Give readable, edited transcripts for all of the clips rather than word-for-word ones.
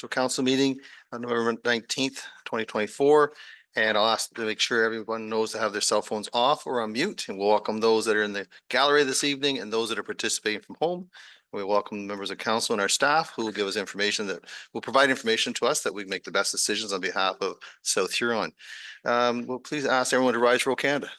Provincial Council meeting on November 19th, 2024. And I'll ask to make sure everyone knows to have their cell phones off or on mute, and we'll welcome those that are in the gallery this evening and those that are participating from home. We welcome members of council and our staff who will give us information that will provide information to us that we make the best decisions on behalf of South Huron. We'll please ask everyone to rise for Roll Canada.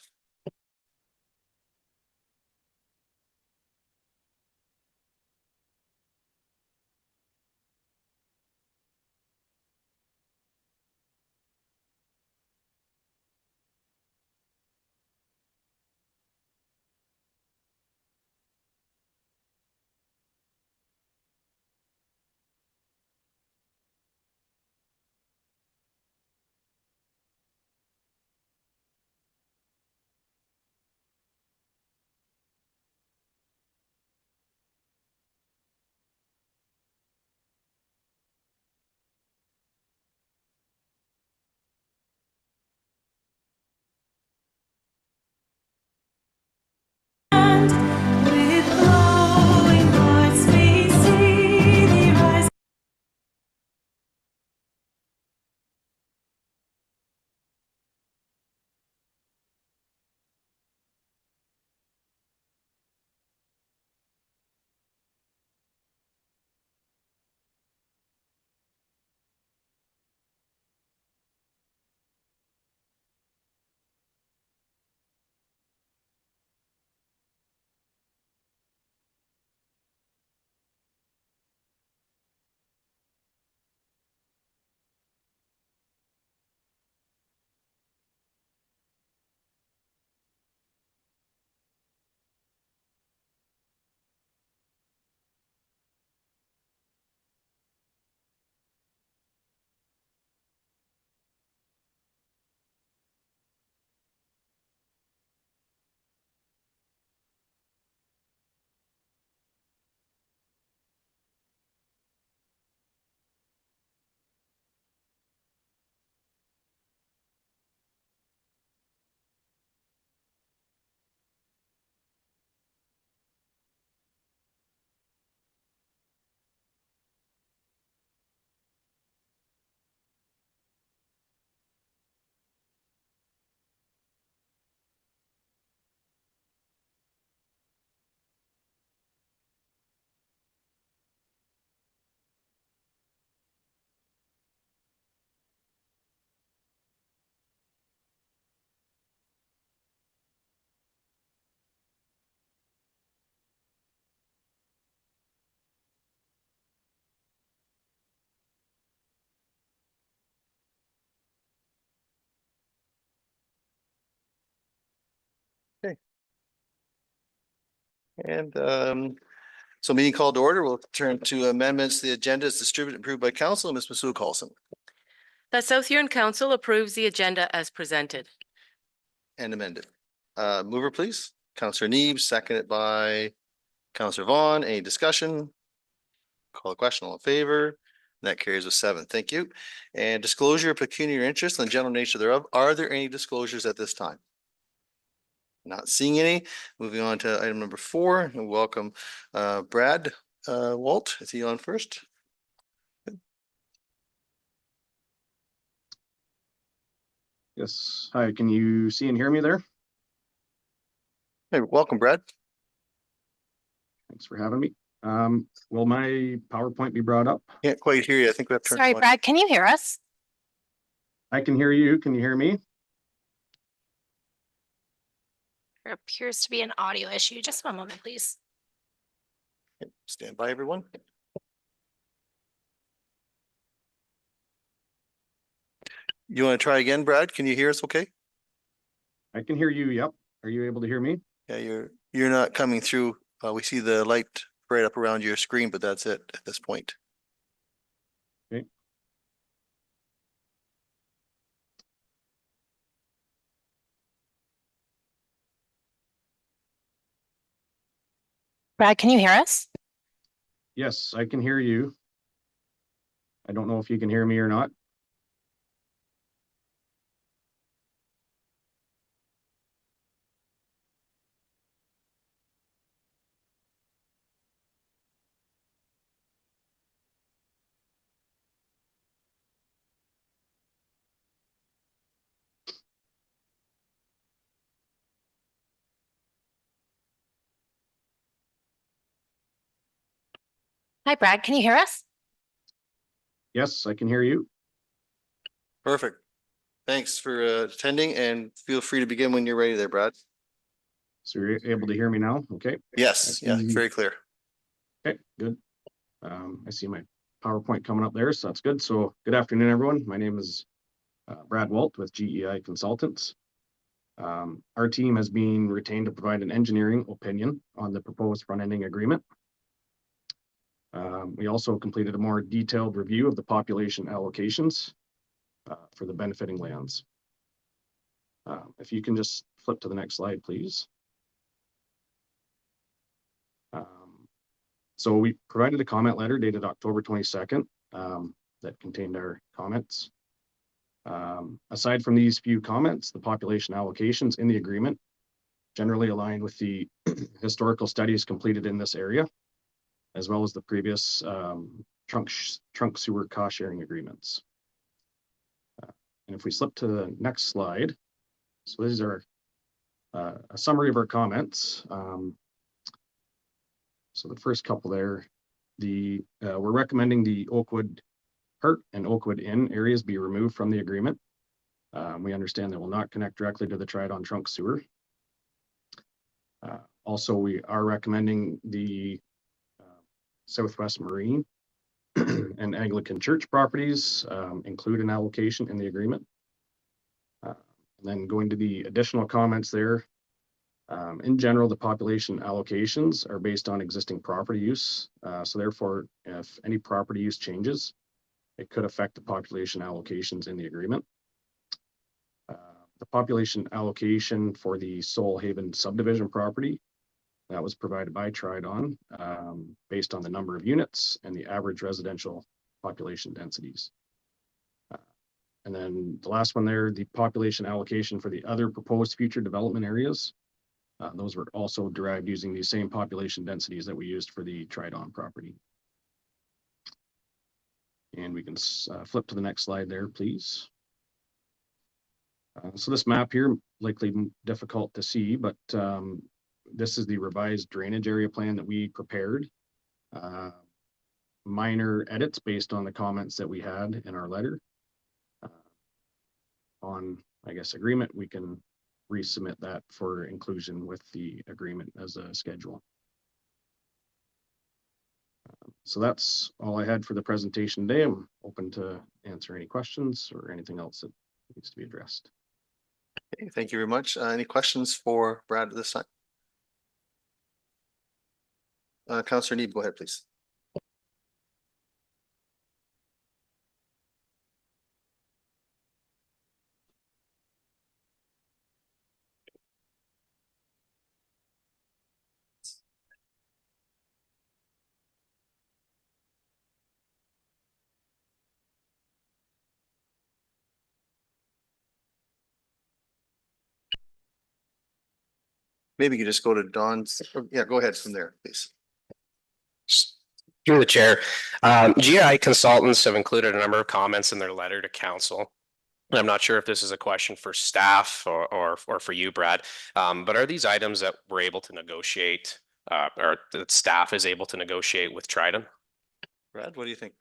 Okay. And so meeting called to order. We'll turn to amendments. The agenda is distributed and approved by council. Ms. Masood-Coulson. That South Huron Council approves the agenda as presented. And amended. Mover, please. Councillor Neeb, seconded by Councillor Vaughn. Any discussion? Call the question. All in favor? That carries with 7. Thank you. And disclosure of pecuniary interest and the general nature thereof. Are there any disclosures at this time? Not seeing any. Moving on to item number 4. And welcome Brad Walt. Is he on first? Yes. Hi, can you see and hear me there? Hey, welcome, Brad. Thanks for having me. Will my PowerPoint be brought up? Can't quite hear you. I think we have to turn. Sorry, Brad, can you hear us? I can hear you. Can you hear me? There appears to be an audio issue. Just one moment, please. Stand by, everyone. You want to try again, Brad? Can you hear us okay? I can hear you. Yep. Are you able to hear me? Yeah, you're not coming through. We see the light right up around your screen, but that's it at this point. Okay. Brad, can you hear us? Yes, I can hear you. I don't know if you can hear me or not. Hi, Brad. Can you hear us? Yes, I can hear you. Perfect. Thanks for attending and feel free to begin when you're ready there, Brad. So you're able to hear me now? Okay. Yes, yeah, very clear. Okay, good. I see my PowerPoint coming up there, so that's good. So good afternoon, everyone. My name is Brad Walt with GEI Consultants. Our team has been retained to provide an engineering opinion on the proposed front-ending agreement. We also completed a more detailed review of the population allocations for the benefiting lands. If you can just flip to the next slide, please. So we provided a comment letter dated October 22nd that contained our comments. Aside from these few comments, the population allocations in the agreement generally align with the historical studies completed in this area, as well as the previous trunk sewer cost sharing agreements. And if we slip to the next slide, so these are a summary of our comments. So the first couple there, we're recommending the Oakwood Hurt and Oakwood Inn areas be removed from the agreement. We understand they will not connect directly to the Tridon trunk sewer. Also, we are recommending the Southwest Marine and Anglican Church properties include an allocation in the agreement. And then going to the additional comments there. In general, the population allocations are based on existing property use. So therefore, if any property use changes, it could affect the population allocations in the agreement. The population allocation for the Soul Haven subdivision property that was provided by Tridon based on the number of units and the average residential population densities. And then the last one there, the population allocation for the other proposed future development areas. Those were also derived using the same population densities that we used for the Tridon property. And we can flip to the next slide there, please. So this map here, likely difficult to see, but this is the revised drainage area plan that we prepared. Minor edits based on the comments that we had in our letter. On, I guess, agreement, we can resubmit that for inclusion with the agreement as a schedule. So that's all I had for the presentation today. I'm open to answer any questions or anything else that needs to be addressed. Okay, thank you very much. Any questions for Brad at this time? Councillor Neeb, go ahead, please. Maybe you just go to Don's. Yeah, go ahead from there, please. Through the chair, GI consultants have included a number of comments in their letter to council. I'm not sure if this is a question for staff or for you, Brad, but are these items that we're able to negotiate or that staff is able to negotiate with Tridon? Brad, what do you think?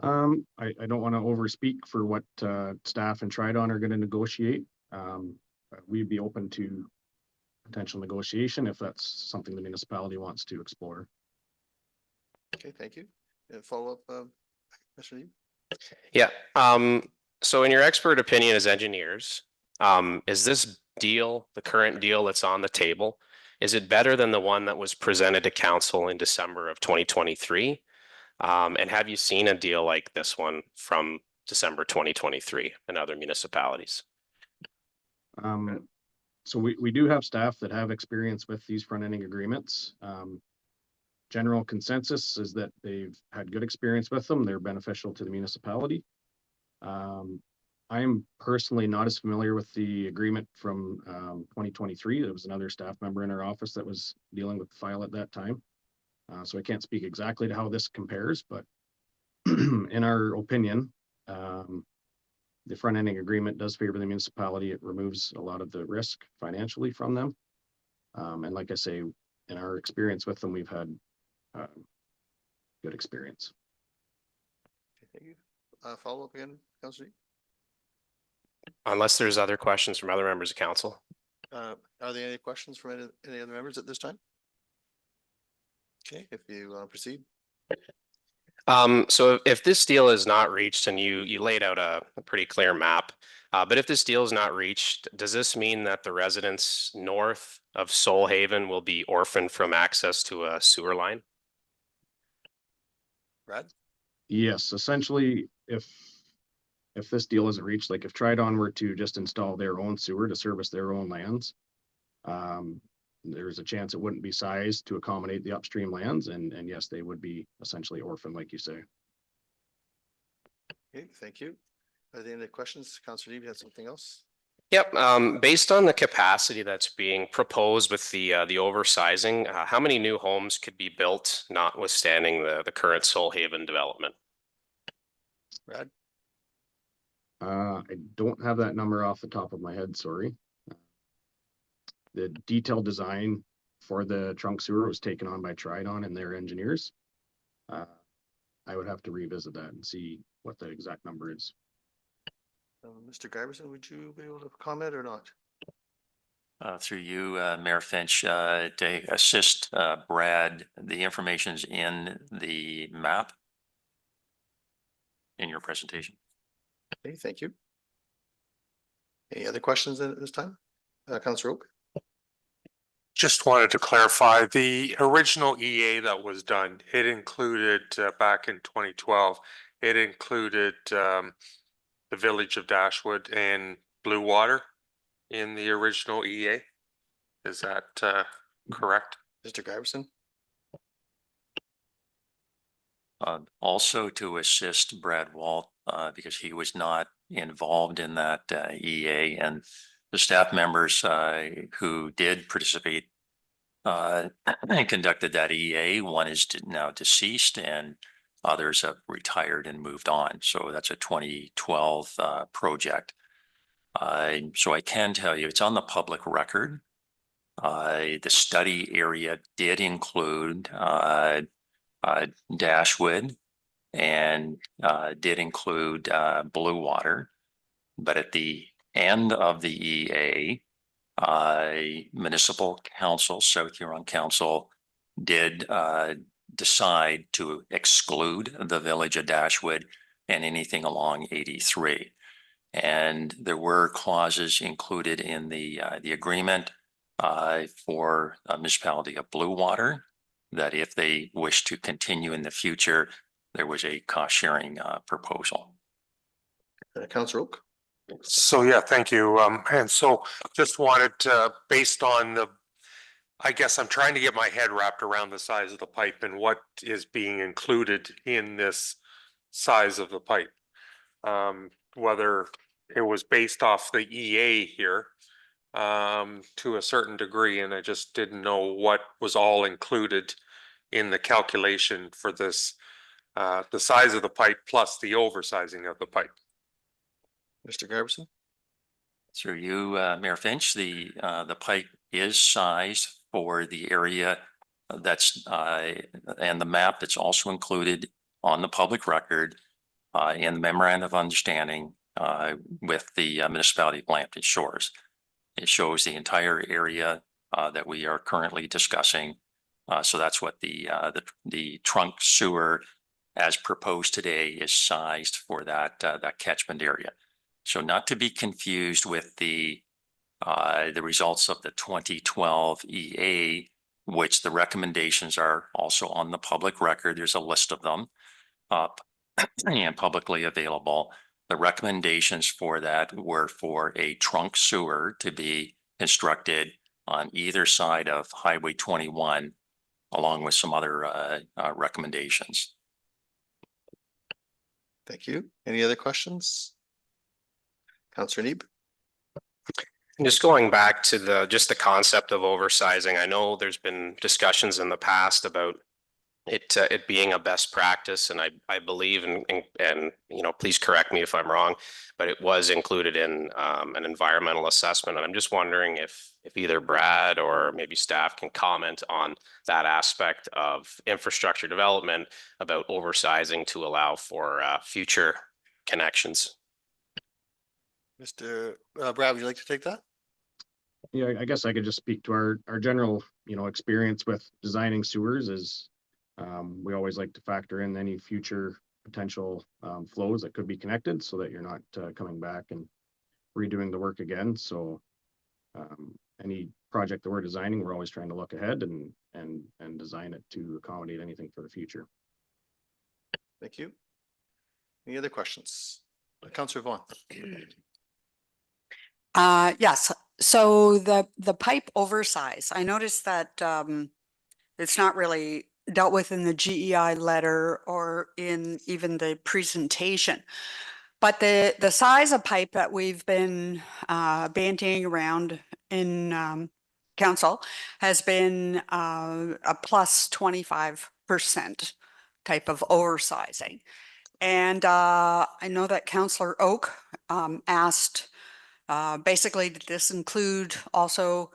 I don't want to overspeak for what staff and Tridon are going to negotiate. We'd be open to potential negotiation if that's something the municipality wants to explore. Okay, thank you. And follow up, Mr. Neeb? Yeah. So in your expert opinion as engineers, is this deal, the current deal that's on the table, is it better than the one that was presented to council in December of 2023? And have you seen a deal like this one from December 2023 in other municipalities? So we do have staff that have experience with these front-ending agreements. General consensus is that they've had good experience with them. They're beneficial to the municipality. I am personally not as familiar with the agreement from 2023. There was another staff member in our office that was dealing with the file at that time. So I can't speak exactly to how this compares, but in our opinion, the front-ending agreement does favor the municipality. It removes a lot of the risk financially from them. And like I say, in our experience with them, we've had good experience. Thank you. Follow up again, Councillor Neeb? Unless there's other questions from other members of council. Are there any questions from any other members at this time? Okay, if you proceed. So if this deal is not reached and you laid out a pretty clear map, but if this deal is not reached, does this mean that the residents north of Solhaven will be orphaned from access to a sewer line? Brad? Yes, essentially, if this deal isn't reached, like if Tridon were to just install their own sewer to service their own lands, there's a chance it wouldn't be sized to accommodate the upstream lands, and yes, they would be essentially orphaned, like you say. Okay, thank you. Are there any questions? Councillor Neeb, you had something else? Yep, based on the capacity that's being proposed with the oversizing, how many new homes could be built notwithstanding the current Solhaven development? Brad? I don't have that number off the top of my head, sorry. The detailed design for the trunk sewer was taken on by Tridon and their engineers. I would have to revisit that and see what the exact number is. Mr. Giberson, would you be able to comment or not? Through you, Mayor Finch, to assist Brad, the information's in the map in your presentation. Okay, thank you. Any other questions at this time? Councillor Oak? Just wanted to clarify, the original EA that was done, it included back in 2012, it included the village of Dashwood and Blue Water in the original EA. Is that correct? Mr. Giberson? Also to assist Brad Walt, because he was not involved in that EA, and the staff members who did participate and conducted that EA, one is now deceased and others have retired and moved on. So that's a 2012 project. So I can tell you it's on the public record. The study area did include Dashwood and did include Blue Water, but at the end of the EA, Municipal Council, South Huron Council, did decide to exclude the village of Dashwood and anything along 83. And there were clauses included in the agreement for a municipality of Blue Water that if they wish to continue in the future, there was a cost sharing proposal. Councillor Oak? So yeah, thank you. And so just wanted to, based on the, I guess I'm trying to get my head wrapped around the size of the pipe and what is being included in this size of the pipe. Whether it was based off the EA here to a certain degree, and I just didn't know what was all included in the calculation for this, the size of the pipe plus the oversizing of the pipe. Mr. Giberson? Through you, Mayor Finch, the pipe is sized for the area that's and the map that's also included on the public record in the memorandum of understanding with the municipality of Lambton Shores. It shows the entire area that we are currently discussing. So that's what the trunk sewer as proposed today is sized for that catchment area. So not to be confused with the results of the 2012 EA, which the recommendations are also on the public record. There's a list of them and publicly available. The recommendations for that were for a trunk sewer to be constructed on either side of Highway 21, along with some other recommendations. Thank you. Any other questions? Councillor Neeb? Just going back to just the concept of oversizing, I know there's been discussions in the past about it being a best practice, and I believe, and, you know, please correct me if I'm wrong, but it was included in an environmental assessment. And I'm just wondering if either Brad or maybe staff can comment on that aspect of infrastructure development about oversizing to allow for future connections. Mr. Brad, would you like to take that? Yeah, I guess I could just speak to our general, experience with designing sewers is we always like to factor in any future potential flows that could be connected so that you're not coming back and redoing the work again. So any project that we're designing, we're always trying to look ahead and design it to accommodate anything for the future. Thank you. Any other questions? Councillor Vaughn. Yes, so the pipe oversize, I noticed that it's not really dealt with in the GEI letter or in even the presentation. But the size of pipe that we've been bandying around in council has been a plus 25% type of oversizing. And I know that Councillor Oak asked basically, did this include also,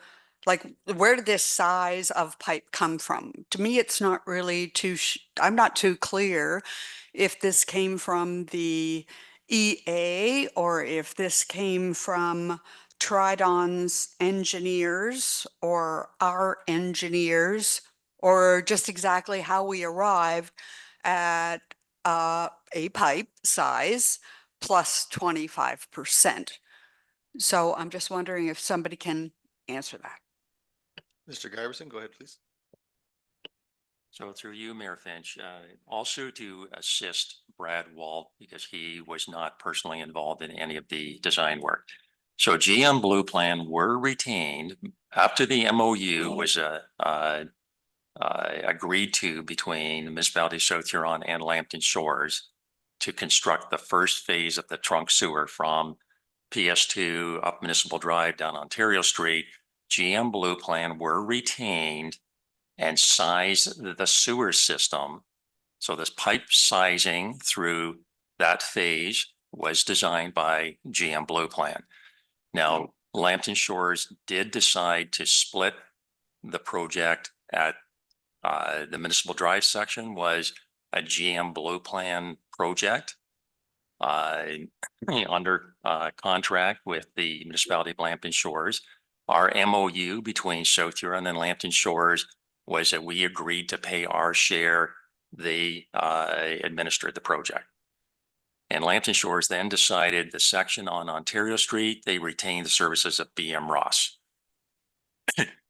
like, where did this size of pipe come from? To me, it's not really I'm not too clear if this came from the EA or if this came from Tridon's engineers or our engineers, or just exactly how we arrived at a pipe size plus 25%. So I'm just wondering if somebody can answer that. Mr. Giverson, go ahead, please. So through you, Mayor Finch, also to assist Brad Walt, because he was not personally involved in any of the design work. So GM Blue Plan were retained after the MOU was agreed to between the municipality of South Huron and Lambton Shores to construct the first phase of the trunk sewer from PS2 up Municipal Drive down Ontario Street. GM Blue Plan were retained and sized the sewer system. So this pipe sizing through that phase was designed by GM Blue Plan. Now, Lambton Shores did decide to split the project at the Municipal Drive section was a GM Blue Plan project under contract with the municipality of Lambton Shores. Our MOU between South Huron and Lambton Shores was that we agreed to pay our share. They administered the project. And Lambton Shores then decided the section on Ontario Street, they retained the services of BM Ross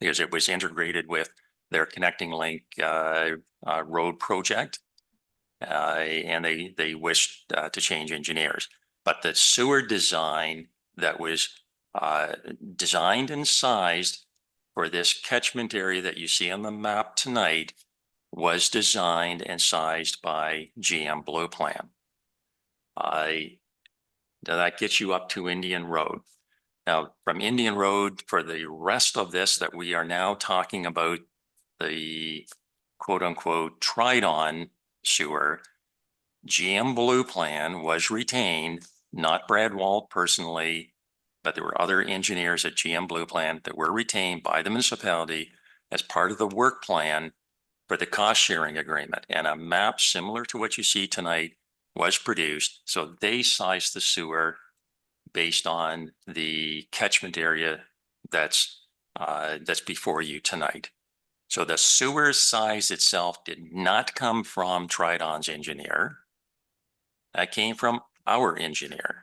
because it was integrated with their Connecting Link road project. And they wished to change engineers. But the sewer design that was designed and sized for this catchment area that you see on the map tonight was designed and sized by GM Blue Plan. That gets you up to Indian Road. Now, from Indian Road, for the rest of this that we are now talking about, the quote unquote Tridon sewer, GM Blue Plan was retained, not Brad Walt personally, but there were other engineers at GM Blue Plan that were retained by the municipality as part of the work plan for the cost sharing agreement. And a map similar to what you see tonight was produced. So they sized the sewer based on the catchment area that's before you tonight. So the sewer size itself did not come from Tridon's engineer. That came from our engineer.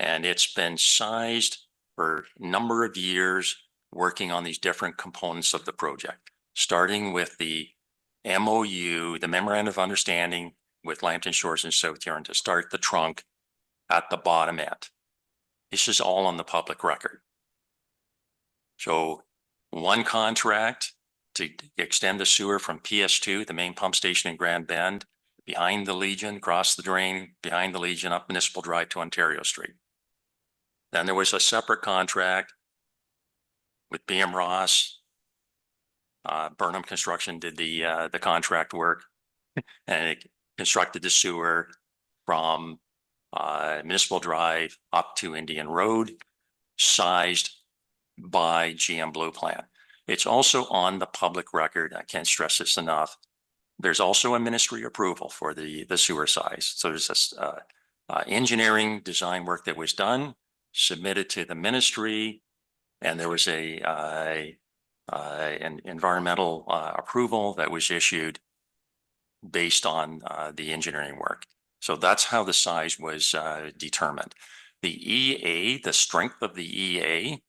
And it's been sized for a number of years working on these different components of the project, starting with the MOU, the Memorandum of Understanding with Lambton Shores and South Huron to start the trunk at the bottom end. This is all on the public record. So one contract to extend the sewer from PS2, the main pump station in Grand Bend, behind the Legion, across the drain, behind the Legion, up Municipal Drive to Ontario Street. Then there was a separate contract with BM Ross Burnham Construction did the contract work and it constructed the sewer from Municipal Drive up to Indian Road, sized by GM Blue Plan. It's also on the public record. I can't stress this enough. There's also a ministry approval for the sewer size. So there's this engineering design work that was done, submitted to the ministry, and there was an environmental approval that was issued based on the engineering work. So that's how the size was determined. The EA, the strength of the EA,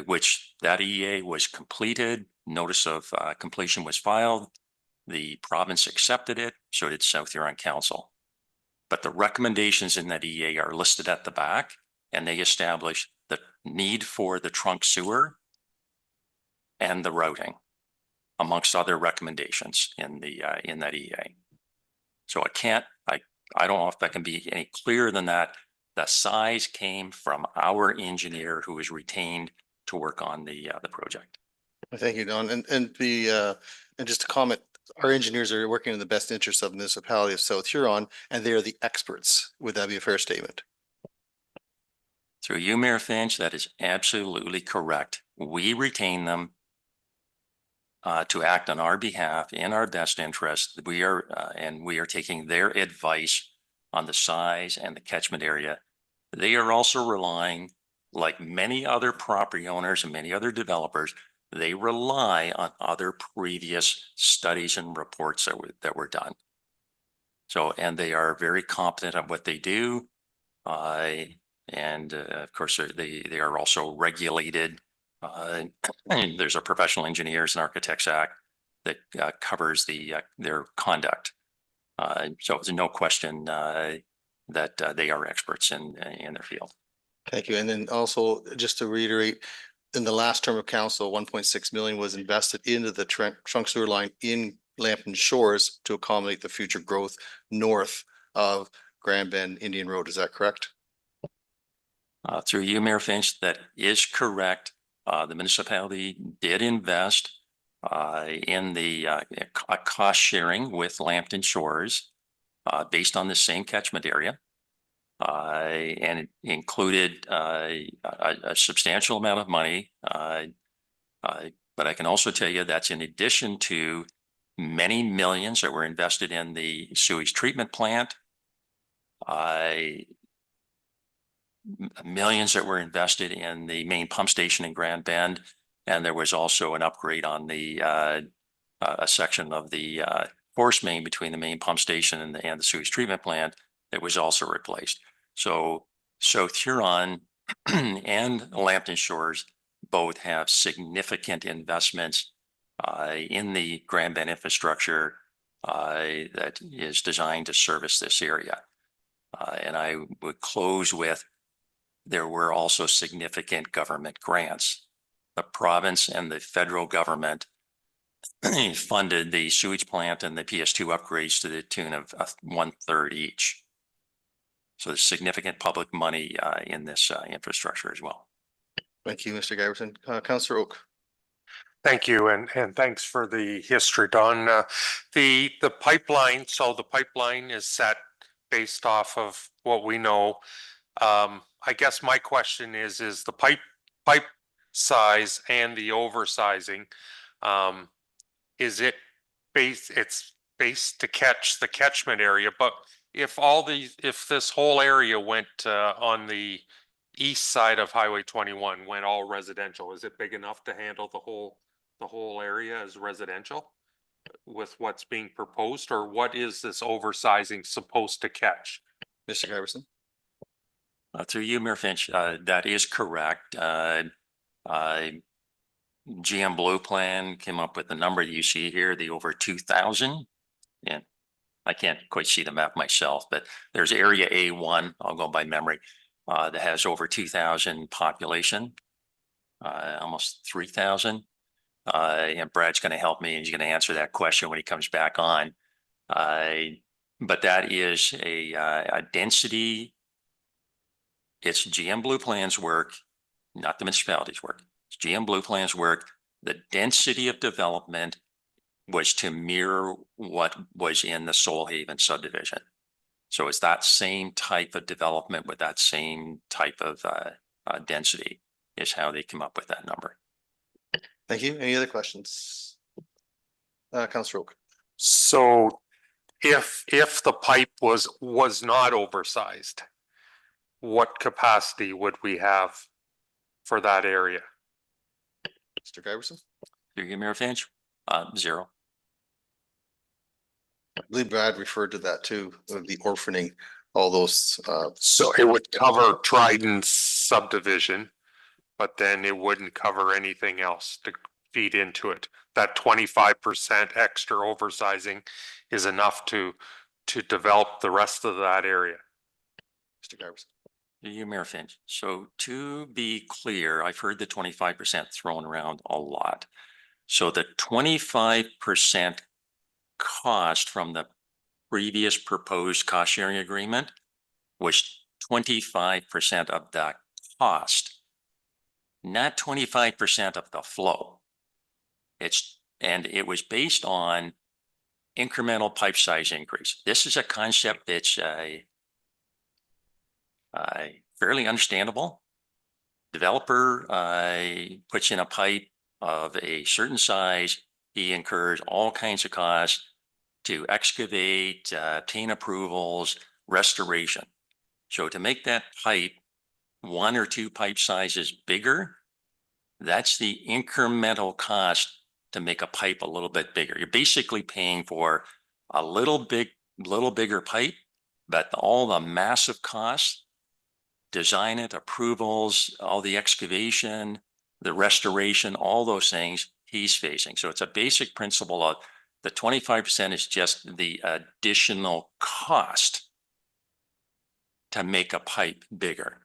which that EA was completed, notice of completion was filed, the province accepted it, so did South Huron Council. But the recommendations in that EA are listed at the back, and they establish the need for the trunk sewer and the routing, amongst other recommendations in that EA. So I don't know if I can be any clearer than that. The size came from our engineer who was retained to work on the project. Thank you, Don. And just to comment, our engineers are working in the best interest of the municipality of South Huron, and they are the experts. Would that be a fair statement? Through you, Mayor Finch, that is absolutely correct. We retain them to act on our behalf in our best interest. We are taking their advice on the size and the catchment area. They are also relying, like many other property owners and many other developers, they rely on other previous studies and reports that were done. So, and they are very competent at what they do. Of course, they are also regulated. There's a Professional Engineers and Architects Act that covers their conduct. So there's no question that they are experts in their field. Thank you. And then also, just to reiterate, in the last term of council, 1.6 million was invested into the trunk sewer line in Lambton Shores to accommodate the future growth north of Grand Bend Indian Road. Is that correct? Through you, Mayor Finch, that is correct. The municipality did invest in the cost sharing with Lambton Shores based on the same catchment area. And it included a substantial amount of money. But I can also tell you that's in addition to many millions that were invested in the sewage treatment plant, millions that were invested in the main pump station in Grand Bend. And there was also an upgrade on the a section of the force main between the main pump station and the sewage treatment plant that was also replaced. So South Huron and Lambton Shores both have significant investments in the Grand Bend infrastructure that is designed to service this area. And I would close with, there were also significant government grants. The province and the federal government funded the sewage plant and the PS2 upgrades to the tune of 1/3 each. So there's significant public money in this infrastructure as well. Thank you, Mr. Giberson. Councillor Oak. Thank you, and thanks for the history, Don. The pipeline, so the pipeline is set based off of what we know. I guess my question is the pipe size and the oversizing, is it it's based to catch the catchment area, but if this whole area went on the east side of Highway 21, went all residential, is it big enough to handle the whole area as residential with what's being proposed, or what is this oversizing supposed to catch? Mr. Giberson. Through you, Mayor Finch, that is correct. GM Blue Plan came up with the number that you see here, the over 2,000. And I can't quite see the map myself, but there's area A1, I'll go by memory, that has over 2,000 population, almost 3,000. And Brad's going to help me and he's going to answer that question when he comes back on. But that is a density. It's GM Blue Plan's work, not the municipality's work. It's GM Blue Plan's work The density of development was to mirror what was in the Soul Haven subdivision. So it's that same type of development with that same type of density is how they come up with that number. Thank you. Any other questions? Councillor Oak. So if the pipe was not oversized, what capacity would we have for that area? Mr. Giberson? Through you, Mayor Finch, 0. I believe Brad referred to that too, of the orphaning, all those, So it would cover Trident's subdivision, but then it wouldn't cover anything else to feed into it. That 25% extra oversizing is enough to develop the rest of that area. Mr. Giberson. Through you, Mayor Finch. So to be clear, I've heard the 25% thrown around a lot. So the 25% cost from the previous proposed cost sharing agreement was 25% of the cost, not 25% of the flow. And it was based on incremental pipe size increase. This is a concept that's fairly understandable. Developer puts in a pipe of a certain size. He incurs all kinds of costs to excavate, obtain approvals, restoration. So to make that pipe 1 or 2 pipe sizes bigger, that's the incremental cost to make a pipe a little bit bigger. You're basically paying for a little bigger pipe, but all the massive costs, design it, approvals, all the excavation, the restoration, all those things he's facing. So it's a basic principle of the 25% is just the additional cost to make a pipe bigger.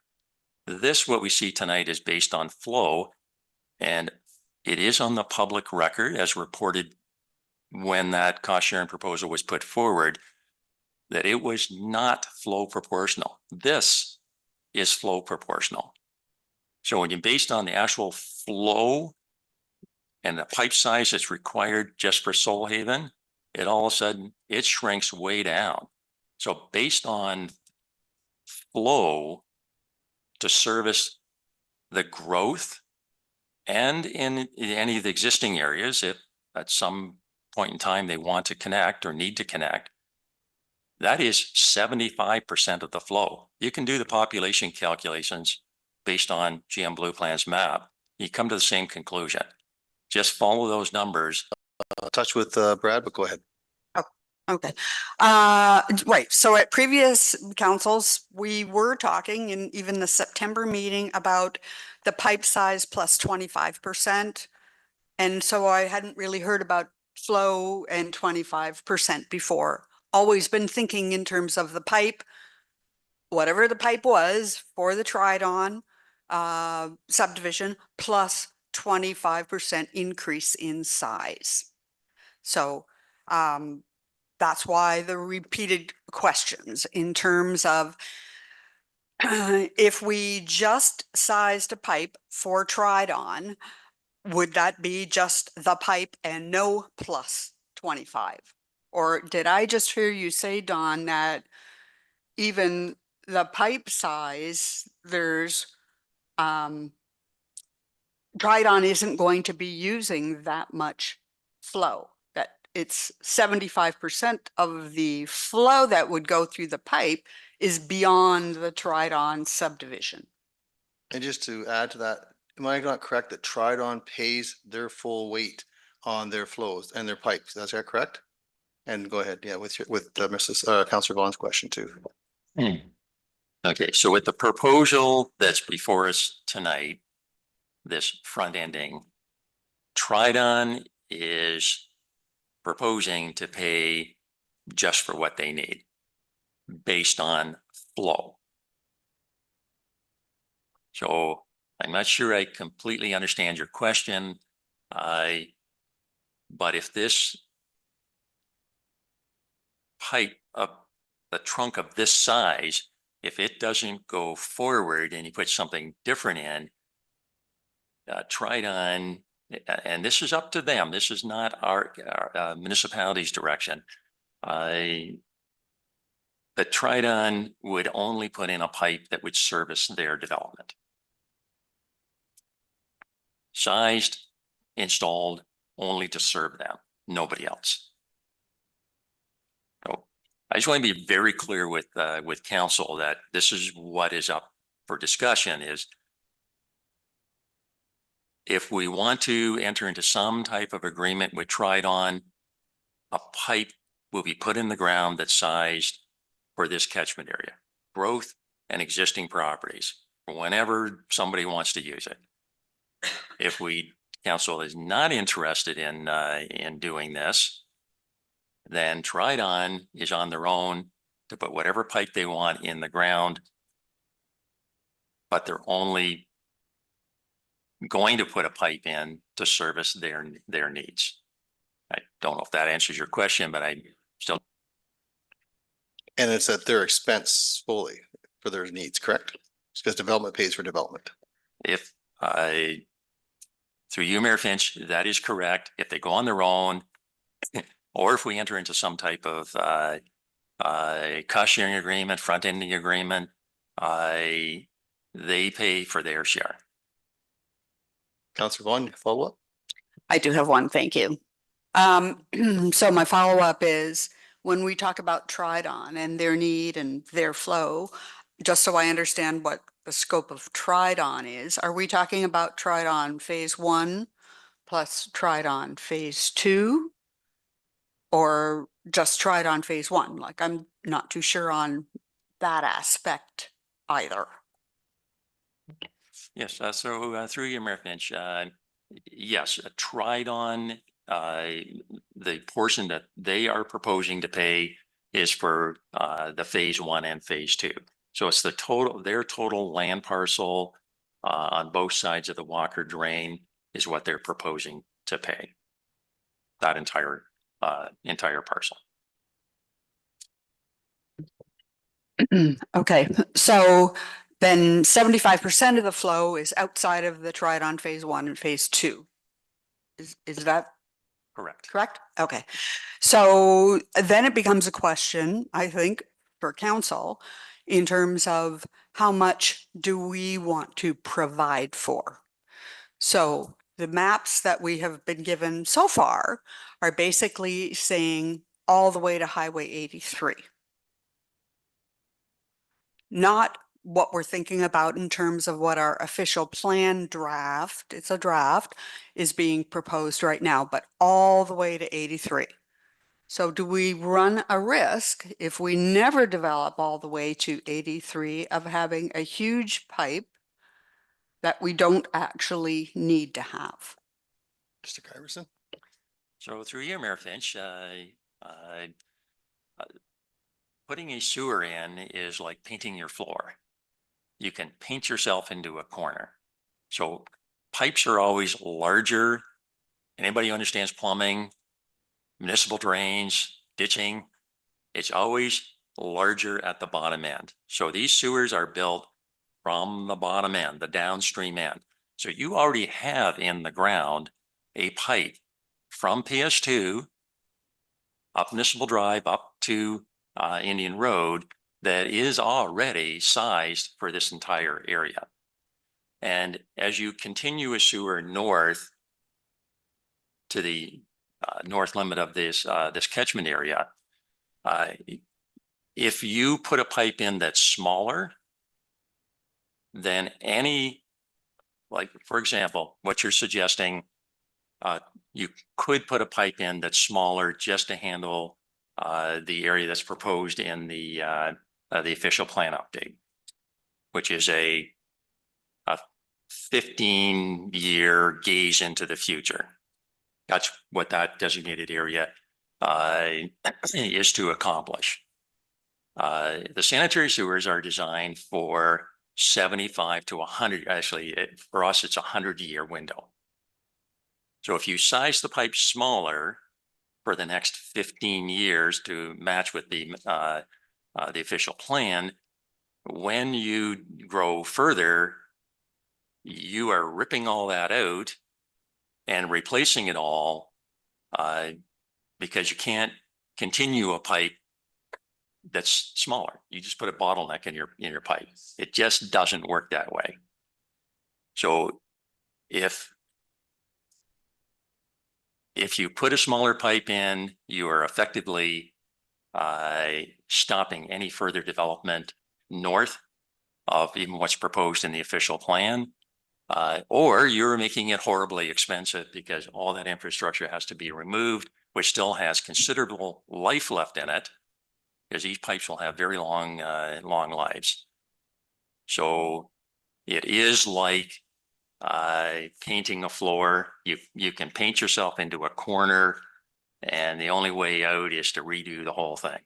This, what we see tonight, is based on flow, and it is on the public record as reported when that cost sharing proposal was put forward, that it was not flow proportional. This is flow proportional. So when you're based on the actual flow and the pipe size that's required just for Soul Haven, it all of a sudden, it shrinks way down. So based on flow to service the growth and in any of the existing areas, if at some point in time they want to connect or need to connect, that is 75% of the flow. You can do the population calculations based on GM Blue Plan's map. You come to the same conclusion. Just follow those numbers. Touch with Brad, but go ahead. Okay. Right. So at previous councils, we were talking in even the September meeting about the pipe size plus 25%. And so I hadn't really heard about flow and 25% before. Always been thinking in terms of the pipe, whatever the pipe was for the Tridon subdivision, plus 25% increase in size. So that's why the repeated questions in terms of if we just sized a pipe for Tridon, would that be just the pipe and no plus 25? Or did I just hear you say, Don, that even the pipe size, there's Tridon isn't going to be using that much flow, that it's 75% of the flow that would go through the pipe is beyond the Tridon subdivision. And just to add to that, am I not correct that Tridon pays their full weight on their flows and their pipes? That's that correct? And go ahead, yeah, with Mrs. Councillor Vaughn's question too. Okay, so with the proposal that's before us tonight, this front ending, Tridon is proposing to pay just for what they need based on flow. So I'm not sure I completely understand your question. But if this pipe up the trunk of this size, if it doesn't go forward and you put something different in, Tridon and this is up to them. This is not our municipality's direction. The Tridon would only put in a pipe that would service their development. Sized, installed only to serve them, nobody else. So I just want to be very clear with council that this is what is up for discussion is if we want to enter into some type of agreement with Tridon, a pipe will be put in the ground that's sized for this catchment area, growth and existing properties, whenever somebody wants to use it. If council is not interested in doing this, then Tridon is on their own to put whatever pipe they want in the ground, but they're only going to put a pipe in to service their needs. I don't know if that answers your question, but I still. And it's at their expense fully for their needs, correct? Because development pays for development. If through you, Mayor Finch, that is correct. If they go on their own, or if we enter into some type of cost sharing agreement, front ending agreement, they pay for their share. Counselor Vaughn, follow up? I do have one, thank you. So my follow-up is, when we talk about Tridon and their need and their flow, just so I understand what the scope of Tridon is, are we talking about Tridon phase 1 plus Tridon phase 2? Or just Tridon phase 1? Like, I'm not too sure on that aspect either. Yes, so through you, Mayor Finch, yes, Tridon, the portion that they are proposing to pay is for the phase 1 and phase 2. So it's their total land parcel on both sides of the Walker Drain is what they're proposing to pay. That entire parcel. Okay, so then 75% of the flow is outside of the Tridon phase 1 and phase 2. Is that Correct. correct? Okay. So then it becomes a question, I think, for council in terms of how much do we want to provide for? So the maps that we have been given so far are basically saying all the way to Highway 83. Not what we're thinking about in terms of what our official plan draft, it's a draft, is being proposed right now, but all the way to 83. So do we run a risk if we never develop all the way to 83 of having a huge pipe that we don't actually need to have? Mr. Kyverson? So through you, Mayor Finch, putting a sewer in is like painting your floor. You can paint yourself into a corner. So pipes are always larger. Anybody who understands plumbing, municipal drains, ditching, it's always larger at the bottom end. So these sewers are built from the bottom end, the downstream end. So you already have in the ground a pipe from PS2 up Municipal Drive up to Indian Road that is already sized for this entire area. And as you continue a sewer north to the north limit of this catchment area, if you put a pipe in that's smaller than any, like for example, what you're suggesting, you could put a pipe in that's smaller just to handle the area that's proposed in the official plan update, which is a 15-year gaze into the future. That's what that designated area is to accomplish. The sanitary sewers are designed for 75 to 100. Actually, for us, it's a 100-year window. So if you size the pipe smaller for the next 15 years to match with the official plan, when you grow further, you are ripping all that out and replacing it all, because you can't continue a pipe that's smaller. You just put a bottleneck in your pipe. It just doesn't work that way. So if you put a smaller pipe in, you are effectively stopping any further development north of even what's proposed in the official plan. Or you're making it horribly expensive because all that infrastructure has to be removed, which still has considerable life left in it, because these pipes will have very long lives. So it is like painting a floor. You can paint yourself into a corner, and the only way out is to redo the whole thing.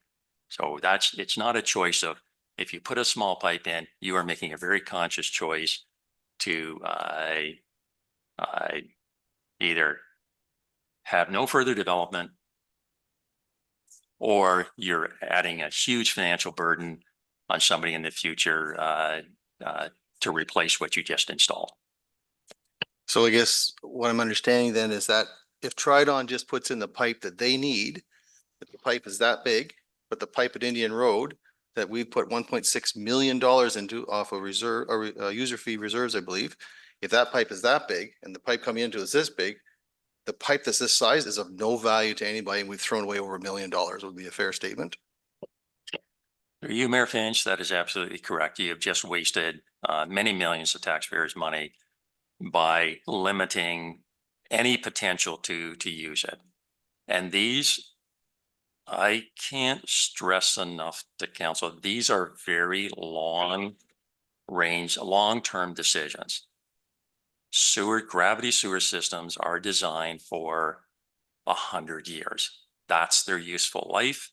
So it's not a choice of, if you put a small pipe in, you are making a very conscious choice to either have no further development, or you're adding a huge financial burden on somebody in the future to replace what you just installed. So I guess what I'm understanding then is that if Tridon just puts in the pipe that they need, if the pipe is that big, but the pipe at Indian Road that we put $1.6 million into off of reserve or user fee reserves, I believe, if that pipe is that big and the pipe coming into is this big, the pipe that's this size is of no value to anybody, and we've thrown away over $1 million, would be a fair statement. Through you, Mayor Finch, that is absolutely correct. You have just wasted many millions of taxpayers' money by limiting any potential to use it. And these, I can't stress enough to council, these are very long-term decisions. Gravity sewer systems are designed for 100 years. That's their useful life.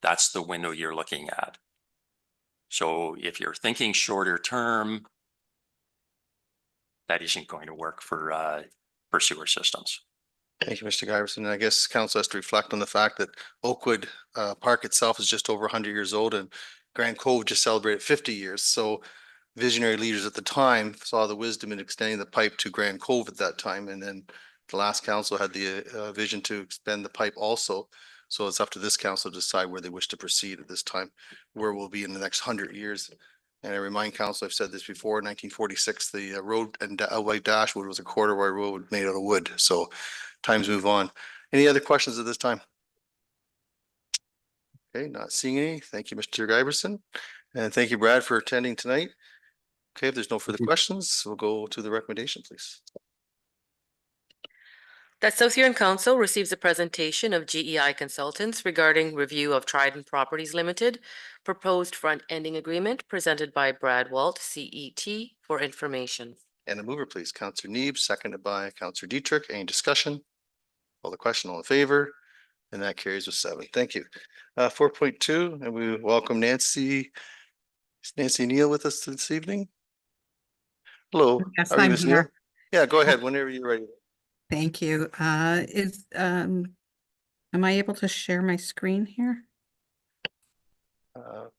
That's the window you're looking at. So if you're thinking shorter term, that isn't going to work for sewer systems. Thank you, Mr. Giverson. I guess council has to reflect on the fact that Oakwood Park itself is just over 100 years old, and Grand Cove just celebrated 50 years. So visionary leaders at the time saw the wisdom in extending the pipe to Grand Cove at that time. And then the last council had the vision to expand the pipe also. So it's up to this council to decide where they wish to proceed at this time, where we'll be in the next 100 years. And I remind council, I've said this before, 1946, the road and White Dashwood was a corduroy road made out of wood. So times move on. Any other questions at this time? Okay, not seeing any. Thank you, Mr. Giverson. And thank you, Brad, for attending tonight. Okay, if there's no further questions, we'll go to the recommendation, please. That South Huron Council receives a presentation of GEI Consultants regarding review of Trident Properties Limited proposed front-ending agreement presented by Brad Walt, CET, for information. And a mover, please. Councillor Neeb, seconded by Councillor Dietrich. Any discussion? All the question, all in favor? And that carries with 7. Thank you. 4.2, and we welcome Nancy. Is Nancy Neal with us this evening? Hello. Yes, How are you, I'm Ms. Neal? here. Yeah, go ahead whenever you're ready. Thank you. Am I able to share my screen here? For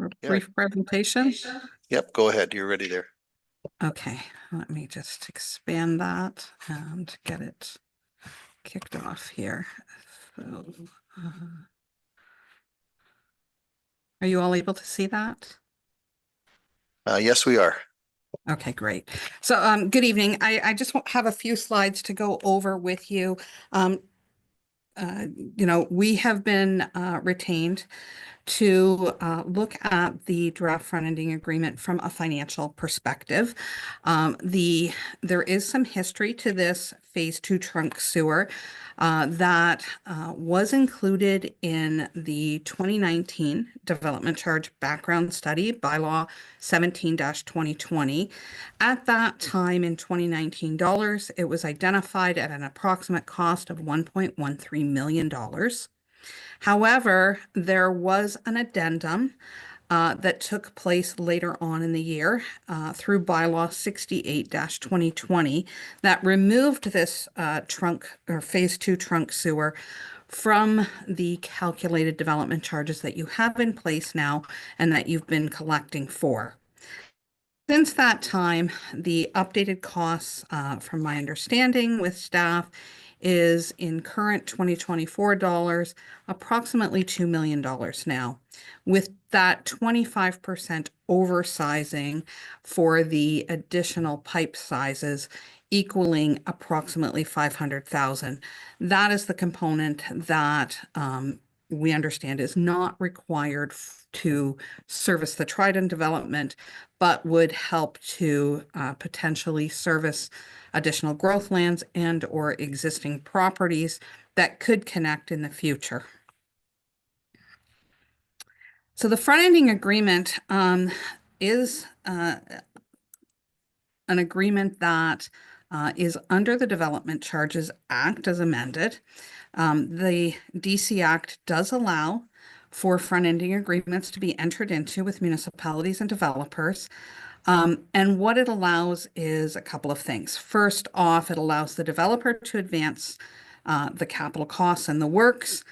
a yeah. brief presentation? Yep, go ahead. You're ready there. Okay, let me just expand that and get it kicked off here. So, are you all able to see that? Yes, we are. Okay, great. So, good evening. I just have a few slides to go over with you. We have been retained to look at the draft front-ending agreement from a financial perspective. There is some history to this Phase 2 trunk sewer that was included in the 2019 development charge background study, bylaw 17-2020. At that time in 2019 dollars, it was identified at an approximate cost of $1.13 million. However, there was an addendum that took place later on in the year through bylaw 68-2020 that removed this trunk or Phase 2 trunk sewer from the calculated development charges that you have in place now and that you've been collecting for. Since that time, the updated costs, from my understanding with staff, is in current 2024 dollars, approximately $2 million now, with that 25% oversizing for the additional pipe sizes equaling approximately 500,000. That is the component that we understand is not required to service the Trident development, but would help to potentially service additional growth lands and or existing properties that could connect in the future. So the front-ending agreement is an agreement that is under the Development Charges Act as amended. The DC Act does allow for front-ending agreements to be entered into with municipalities and developers. And what it allows is a couple of things. First off, it allows the developer to advance the capital costs and the works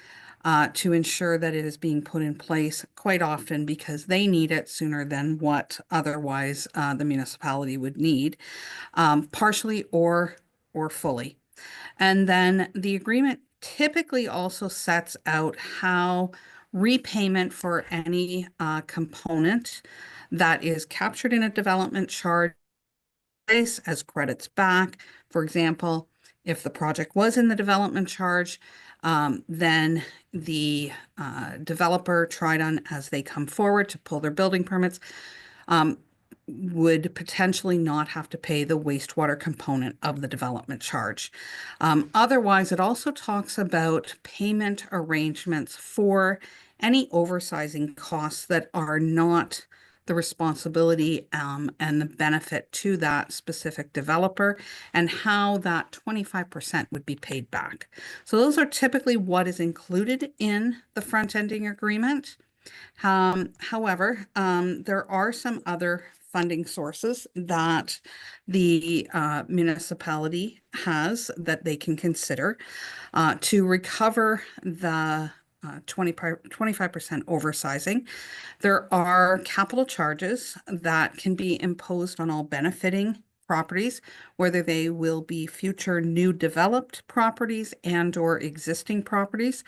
to ensure that it is being put in place quite often because they need it sooner than what otherwise the municipality would need, partially or fully. And then the agreement typically also sets out how repayment for any component that is captured in a development charge as credits back. For example, if the project was in the development charge, then the developer Trident, as they come forward to pull their building permits, would potentially not have to pay the wastewater component of the development charge. Otherwise, it also talks about payment arrangements for any oversizing costs that are not the responsibility and the benefit to that specific developer, and how that 25% would be paid back. So those are typically what is included in the front-ending agreement. However, there are some other funding sources that the municipality has that they can consider to recover the 25% oversizing. There are capital charges that can be imposed on all benefiting properties, whether they will be future new developed properties and or existing properties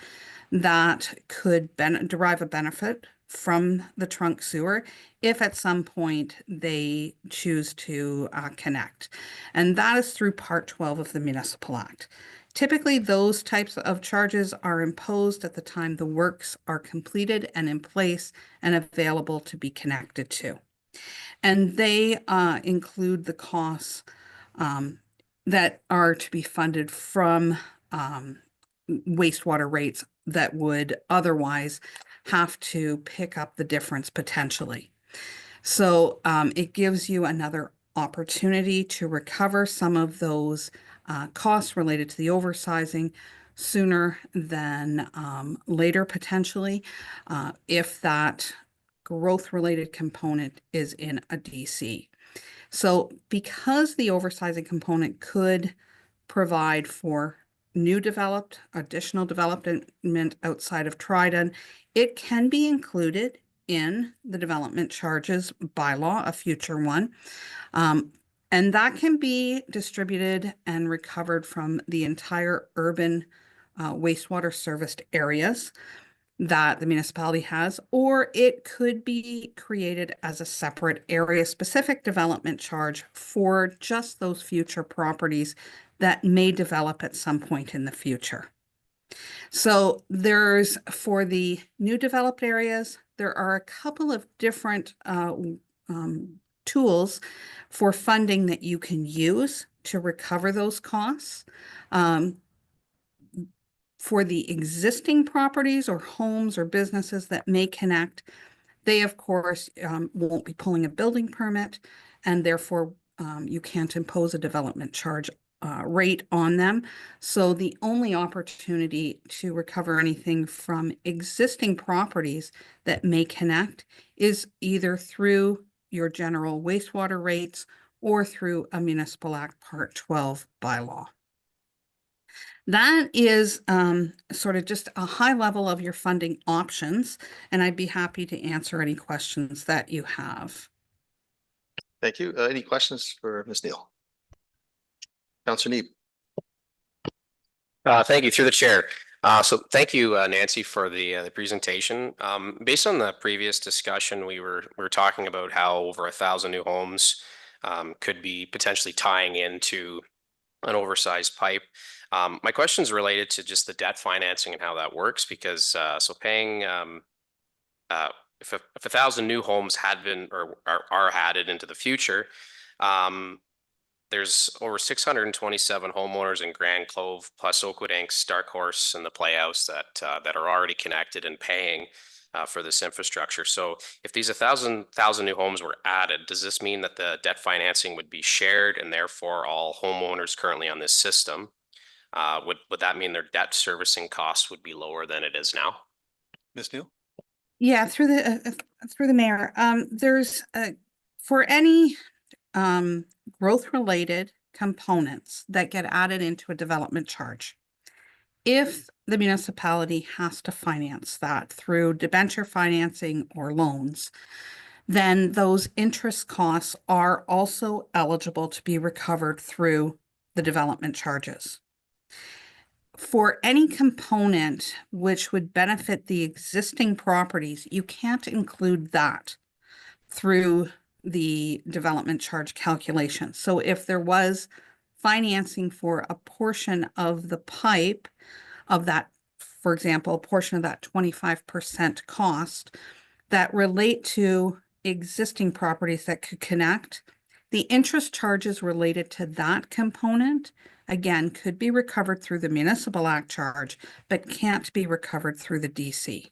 that could derive a benefit from the trunk sewer if at some point they choose to connect. And that is through Part 12 of the Municipal Act. Typically, those types of charges are imposed at the time the works are completed and in place and available to be connected to. And they include the costs that are to be funded from wastewater rates that would otherwise have to pick up the difference potentially. So it gives you another opportunity to recover some of those costs related to the oversizing sooner than later potentially, if that growth-related component is in a DC. So because the oversizing component could provide for new developed, additional development outside of Trident, it can be included in the development charges bylaw, a future one. And that can be distributed and recovered from the entire urban wastewater serviced areas that the municipality has, or it could be created as a separate area-specific development charge for just those future properties that may develop at some point in the future. So there's, for the new developed areas, there are a couple of different tools for funding that you can use to recover those costs. For the existing properties or homes or businesses that may connect, they of course won't be pulling a building permit, and therefore you can't impose a development charge rate on them. So the only opportunity to recover anything from existing properties that may connect is either through your general wastewater rates or through a Municipal Act Part 12 bylaw. That is sort of just a high level of your funding options, and I'd be happy to answer any questions that you have. Thank you. Any questions for Ms. Neal? Counselor Neeb. Thank you through the chair. So thank you, Nancy, for the presentation. Based on the previous discussion, we were talking about how over 1,000 new homes could be potentially tying into an oversized pipe. My question is related to just the debt financing and how that works, because so paying if 1,000 new homes had been or are added into the future, there's over 627 homeowners in Grand Cove, plus Oakwood Inc., Stark Horse, and the Playhouse that are already connected and paying for this infrastructure. So if these 1,000 new homes were added, does this mean that the debt financing would be shared, and therefore all homeowners currently on this system would that mean their debt servicing costs would be lower than it is now? Ms. Neal. Yeah, through the mayor, there's for any growth related components that get added into a development charge. If the municipality has to finance that through debenture financing or loans, then those interest costs are also eligible to be recovered through the development charges. For any component which would benefit the existing properties, you can't include that through the development charge calculation. So if there was financing for a portion of the pipe of that, for example, a portion of that 25% cost that relate to existing properties that could connect, the interest charges related to that component, again, could be recovered through the Municipal Act charge, but can't be recovered through the DC.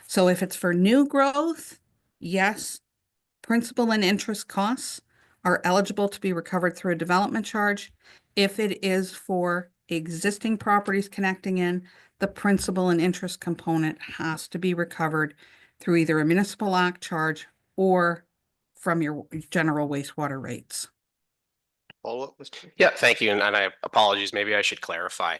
So if it's for new growth, yes, principal and interest costs are eligible to be recovered through a development charge. If it is for existing properties connecting in, the principal and interest component has to be recovered through either a Municipal Act charge or from your general wastewater rates. Follow up, Mr. Yeah, thank you. And I apologies, maybe I should clarify.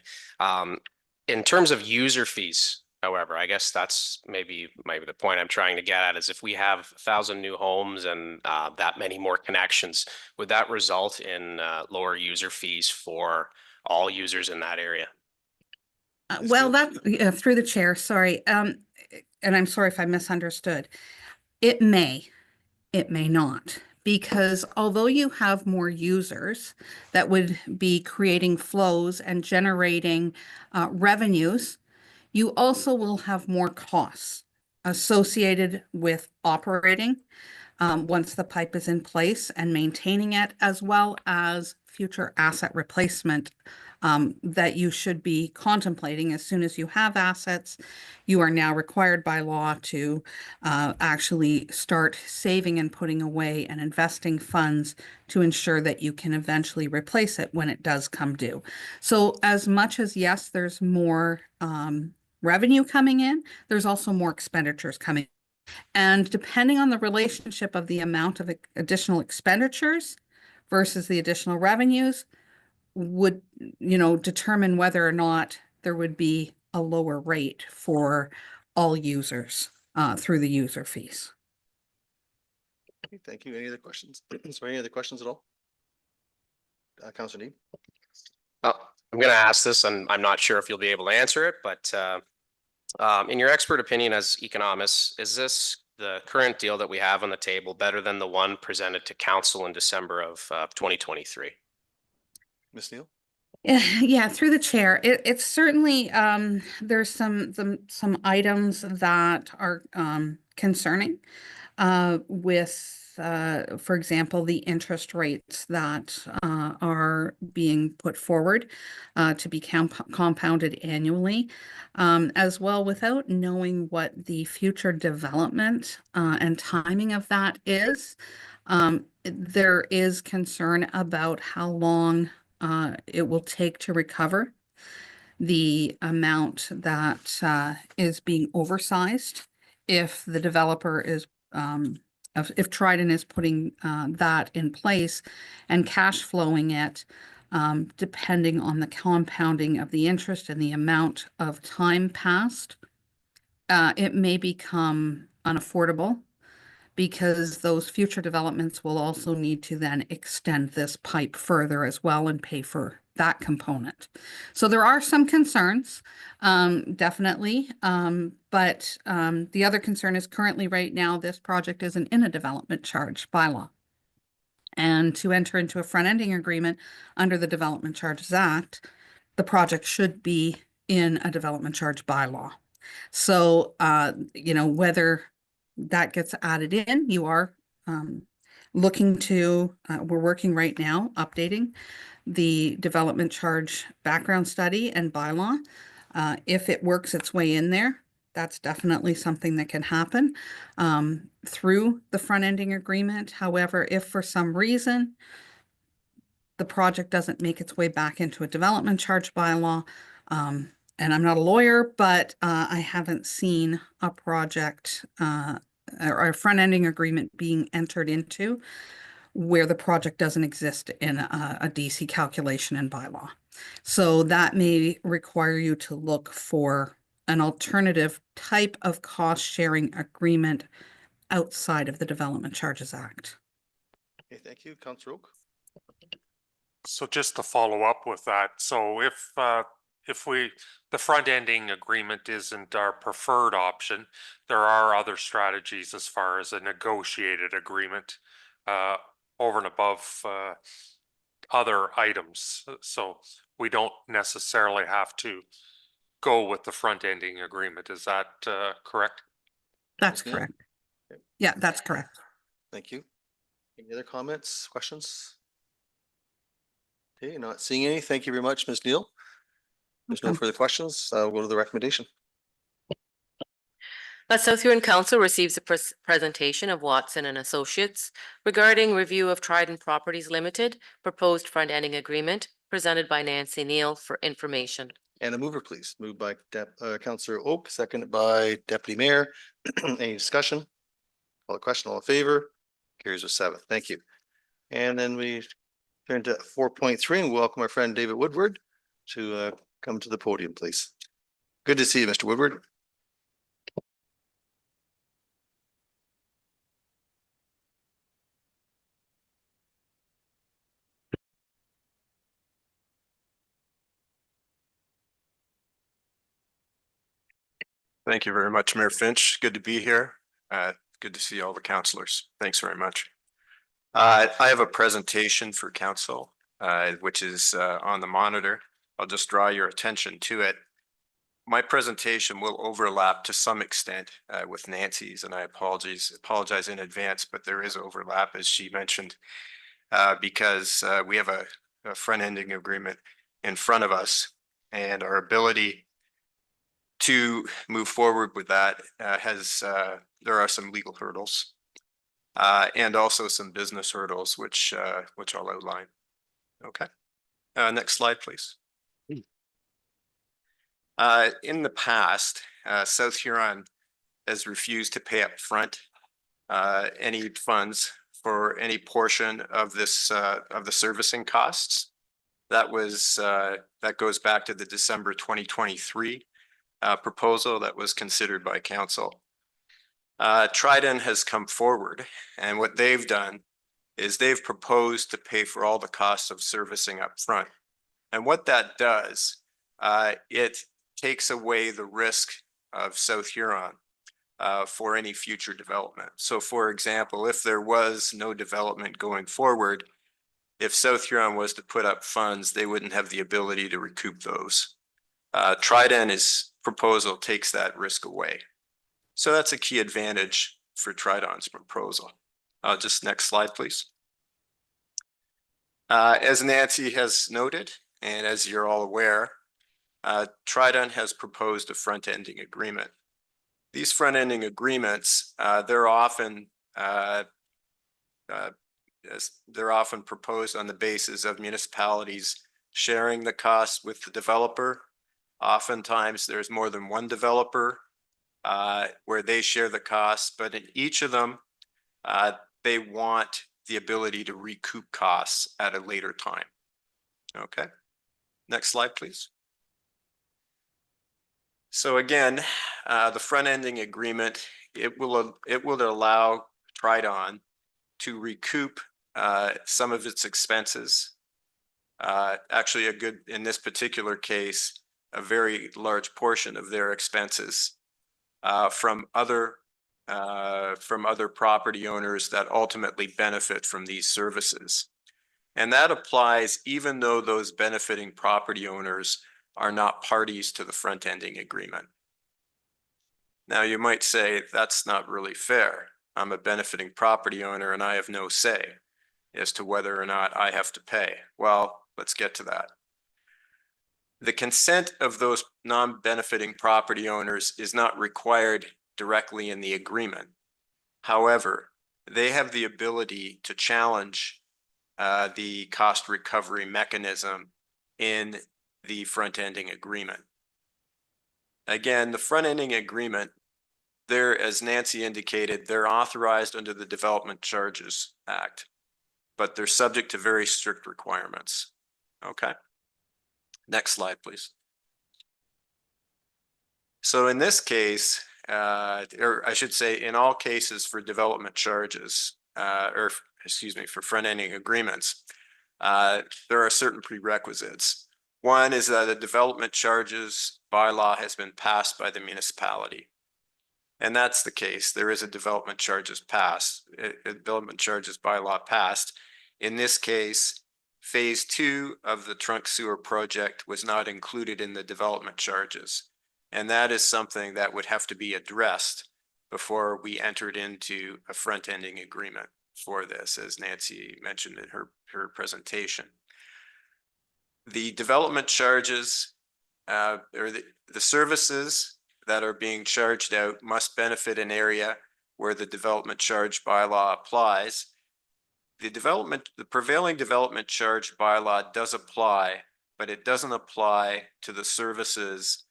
In terms of user fees, however, I guess that's maybe the point I'm trying to get at is if we have 1,000 new homes and that many more connections, would that result in lower user fees for all users in that area? Well, that through the chair, sorry. And I'm sorry if I misunderstood. It may not, because although you have more users that would be creating flows and generating revenues, you also will have more costs associated with operating once the pipe is in place and maintaining it, as well as future asset replacement that you should be contemplating. As soon as you have assets, you are now required by law to actually start saving and putting away and investing funds to ensure that you can eventually replace it when it does come due. So as much as, yes, there's more revenue coming in, there's also more expenditures coming. And depending on the relationship of the amount of additional expenditures versus the additional revenues would, determine whether or not there would be a lower rate for all users through the user fees. Okay, thank you. Any other questions? Is there any other questions at all? Counselor Neeb. I'm going to ask this, and I'm not sure if you'll be able to answer it, but in your expert opinion as economists, is this the current deal that we have on the table better than the one presented to council in December of 2023? Ms. Neal. Yeah, through the chair, it's certainly there's some items that are concerning with for example, the interest rates that are being put forward to be compounded annually, as well, without knowing what the future development and timing of that is. There is concern about how long it will take to recover the amount that is being oversized if the developer is if Trident is putting that in place and cash flowing it, depending on the compounding of the interest and the amount of time passed, it may become unaffordable because those future developments will also need to then extend this pipe further as well and pay for that component. So there are some concerns, definitely. But the other concern is currently right now, this project isn't in a development charge bylaw. And to enter into a front-ending agreement under the Development Charges Act, the project should be in a development charge bylaw. So, you know, whether that gets added in, you are looking to, we're working right now, updating the development charge background study and bylaw. If it works its way in there, that's definitely something that can happen through the front-ending agreement. However, if for some reason the project doesn't make its way back into a development charge bylaw, and I'm not a lawyer, but I haven't seen a project or a front-ending agreement being entered into where the project doesn't exist in a DC calculation and bylaw. So that may require you to look for an alternative type of cost-sharing agreement outside of the Development Charges Act. Okay, thank you. Councillor Oak. So just to follow up with that, so if the front ending agreement isn't our preferred option, there are other strategies as far as a negotiated agreement over and above other items. So we don't necessarily have to go with the front ending agreement. Is that correct? That's Ms. Neal? correct. Okay. Yeah, that's correct. Thank you. Any other comments, questions? Okay, not seeing any. Thank you very much, Ms. Neal. There's no Okay. further questions. We'll go to the recommendation. South Huron Council receives a presentation of Watson and Associates regarding review of Trident Properties Limited proposed front-ending agreement presented by Nancy Neal for information. And a mover, please. Moved by Councillor Oak, seconded by Deputy Mayor. Any discussion? Call the question. All in favor? Carries with 7. Thank you. And then we turn to 4.3 and welcome our friend David Woodward to come to the podium, please. Good to see you, Mr. Woodward. Thank you very much, Mayor Finch. Good to be here. Good to see all the councillors. Thanks very much. I have a presentation for council, which is on the monitor. I'll just draw your attention to it. My presentation will overlap to some extent with Nancy's, and I apologize in advance, but there is overlap, as she mentioned, because we have a front-ending agreement in front of us, and our ability to move forward with that there are some legal hurdles and also some business hurdles, which I'll outline. Okay. Next slide, please. In the past, South Huron has refused to pay up front any funds for any portion of this of the servicing costs. That goes back to the December 2023 proposal that was considered by council. Trident has come forward, and what they've done is they've proposed to pay for all the costs of servicing up front. And what that does, it takes away the risk of South Huron for any future development. So for example, if there was no development going forward, if South Huron was to put up funds, they wouldn't have the ability to recoup those. Trident's proposal takes that risk away. So that's a key advantage for Trident's proposal. Just next slide, please. As Nancy has noted, and as you're all aware, Trident has proposed a front-ending agreement. These front-ending agreements, they're often proposed on the basis of municipalities sharing the costs with the developer. Oftentimes, there's more than one developer where they share the costs, but in each of them, they want the ability to recoup costs at a later time. Okay, next slide, please. So again, the front-ending agreement, it will allow Tridon to recoup some of its expenses. Actually, in this particular case, a very large portion of their expenses from other property owners that ultimately benefit from these services. And that applies even though those benefiting property owners are not parties to the front-ending agreement. Now, you might say that's not really fair. I'm a benefiting property owner and I have no say as to whether or not I have to pay. Well, let's get to that. The consent of those non-benefiting property owners is not required directly in the agreement. However, they have the ability to challenge the cost recovery mechanism in the front-ending agreement. Again, the front-ending agreement, as Nancy indicated, they're authorized under the Development Charges Act, but they're subject to very strict requirements. Okay. Next slide, please. So in this case, or I should say in all cases for development charges, for front-ending agreements, there are certain prerequisites. One is that a development charges bylaw has been passed by the municipality. And that's the case. There is a development charges bylaw passed. In this case, phase 2 of the trunk sewer project was not included in the development charges. And that is something that would have to be addressed before we entered into a front-ending agreement for this, as Nancy mentioned in her presentation. The development charges or the services that are being charged out must benefit an area where the development charge bylaw applies. The prevailing development charge bylaw does apply, but it doesn't apply to the services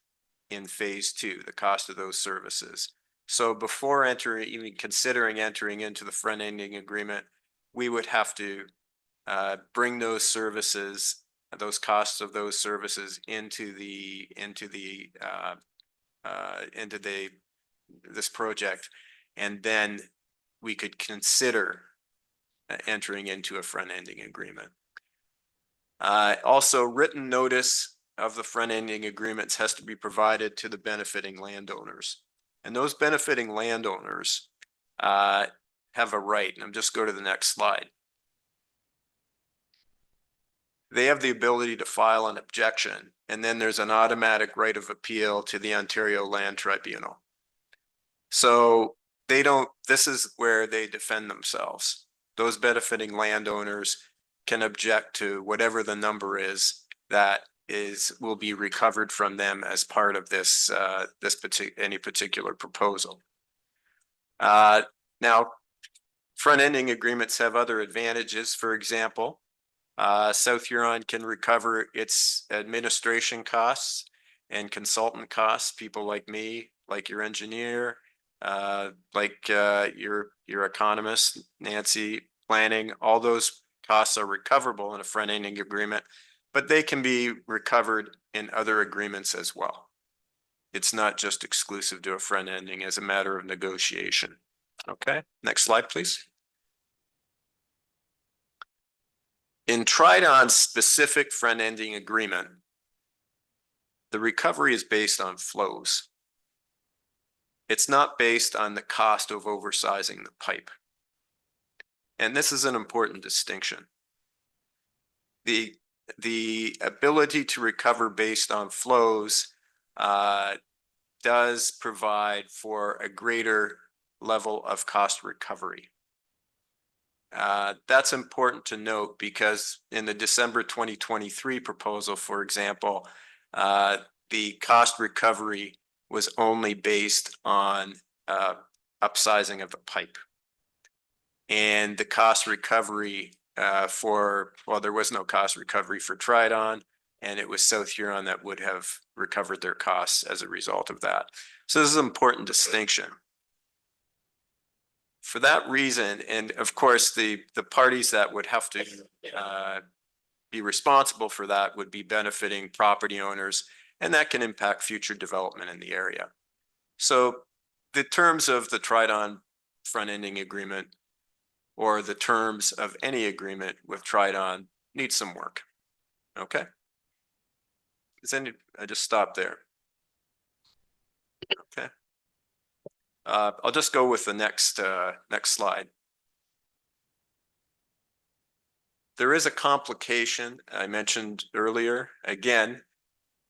in phase 2, the cost of those services. So before even considering entering into the front-ending agreement, we would have to bring those services, those costs of those services into this project, and then we could consider entering into a front-ending agreement. Also, written notice of the front-ending agreements has to be provided to the benefiting landowners. And those benefiting landowners have a right, and I'm just go to the next slide. They have the ability to file an objection, and then there's an automatic right of appeal to the Ontario Land Tribunal. So this is where they defend themselves. Those benefiting landowners can object to whatever the number is that will be recovered from them as part of this any particular proposal. Now, front-ending agreements have other advantages. For example, South Huron can recover its administration costs and consultant costs. People like me, like your engineer, like your economist, Nancy, planning, all those costs are recoverable in a front-ending agreement, but they can be recovered in other agreements as well. It's not just exclusive to a front-ending as a matter of negotiation. Okay, next slide, please. In Tridon's specific front-ending agreement, the recovery is based on flows. It's not based on the cost of oversizing the pipe. And this is an important distinction. The ability to recover based on flows does provide for a greater level of cost recovery. That's important to note because in the December 2023 proposal, for example, the cost recovery was only based on upsizing of the pipe. And the cost recovery there was no cost recovery for Tridon, and it was South Huron that would have recovered their costs as a result of that. So this is an important distinction. For that reason, and of course, the parties that would have to be responsible for that would be benefiting property owners, and that can impact future development in the area. So the terms of the Tridon front-ending agreement or the terms of any agreement with Tridon need some work. Okay? I just stop there. Okay. I'll just go with the next slide. There is a complication I mentioned earlier. Again,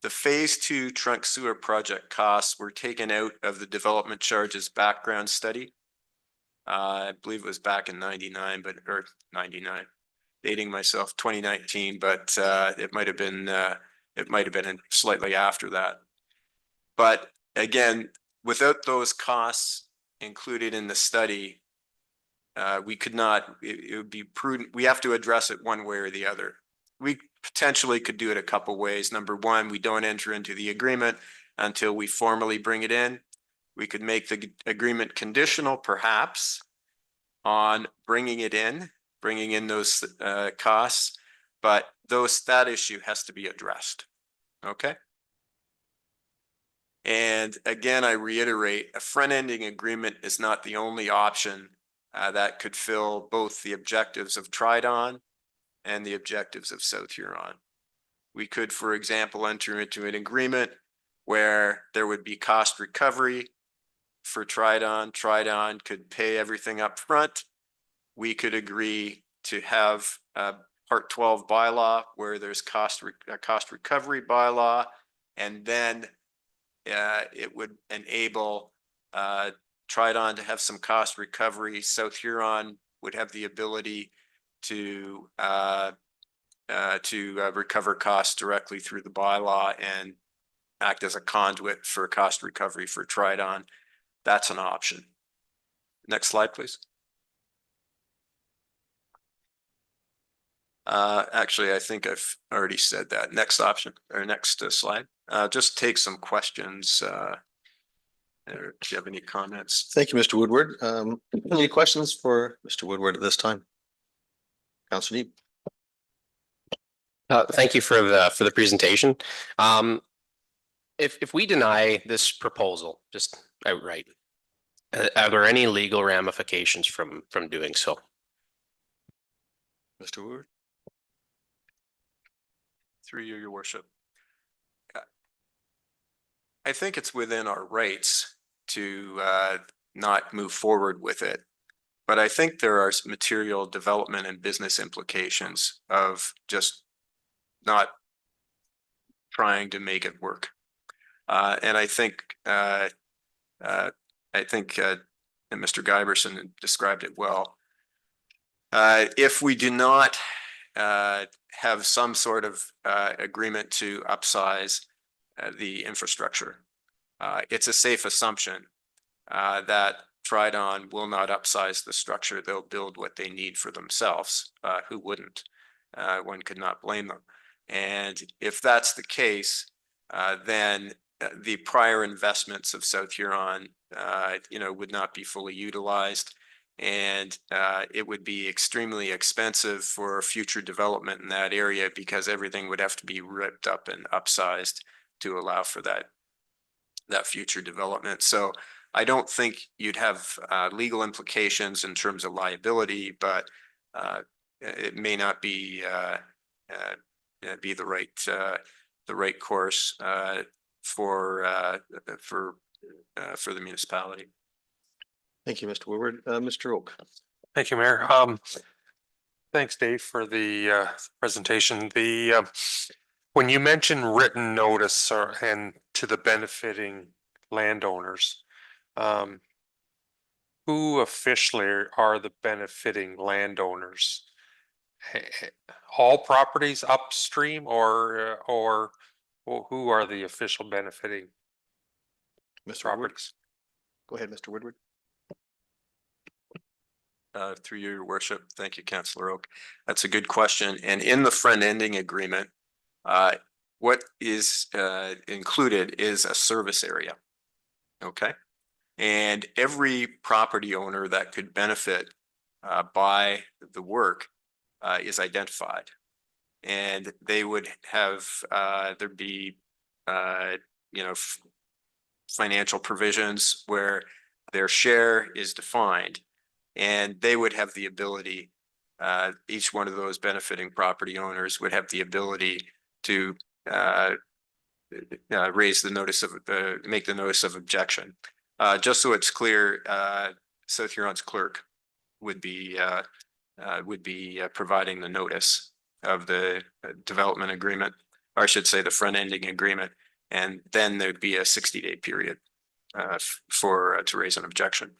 the phase 2 trunk sewer project costs were taken out of the development charges background study. I believe it was back in 99, or 99, dating myself 2019, but it might have been slightly after that. But again, without those costs included in the study, we could not, it would be prudent. We have to address it one way or the other. We potentially could do it a couple ways. Number one, we don't enter into the agreement until we formally bring it in. We could make the agreement conditional, perhaps, on bringing in those costs, but that issue has to be addressed. Okay. And again, I reiterate, a front-ending agreement is not the only option that could fill both the objectives of Tridon and the objectives of South Huron. We could, for example, enter into an agreement where there would be cost recovery for Tridon. Tridon could pay everything up front. We could agree to have a Part 12 bylaw where there's a cost recovery bylaw, and then it would enable Tridon to have some cost recovery. South Huron would have the ability to recover costs directly through the bylaw and act as a conduit for cost recovery for Tridon. That's an option. Next slide, please. Actually, I think I've already said that. Next option, or next slide. Just take some questions. Do you have any comments? Thank you, Mr. Woodward. Any questions for Mr. Woodward at this time? Councilor Neeb. Thank you for the presentation. If we deny this proposal just outright, are there any legal ramifications from doing so? Mr. Woodward. Through you, your worship. I think it's within our rights to not move forward with it. But I think there are material development and business implications of just not trying to make it work. And I think and Mr. Guyberson described it well. If we do not have some sort of agreement to upsize the infrastructure, it's a safe assumption that Tridon will not upsize the structure. They'll build what they need for themselves. Who wouldn't? One could not blame them. And if that's the case, then the prior investments of South Huron, would not be fully utilized, and it would be extremely expensive for future development in that area because everything would have to be ripped up and upsized to allow for that future development. So I don't think you'd have legal implications in terms of liability, but it may not be the right course for the municipality. Thank you, Mr. Woodward. Mr. Oak. Thank you, Mayor. Thanks, Dave, for the presentation. When you mention written notice and to the benefiting landowners, who officially are the benefiting landowners? All properties upstream, or who are the official benefiting Mr. properties? Woodward. Go ahead, Mr. Woodward. Through your worship. Thank you, Councillor Oak. That's a good question. And in the front ending agreement, what is included is a service area. Okay. And every property owner that could benefit by the work is identified. And they would have, there'd be, financial provisions where their share is defined. And they would have the ability, each one of those benefiting property owners would have the ability to raise the notice of, make the notice of objection. Just so it's clear, South Huron's clerk would be providing the notice of the development agreement, or I should say the front ending agreement. And then there'd be a 60-day period to raise an objection.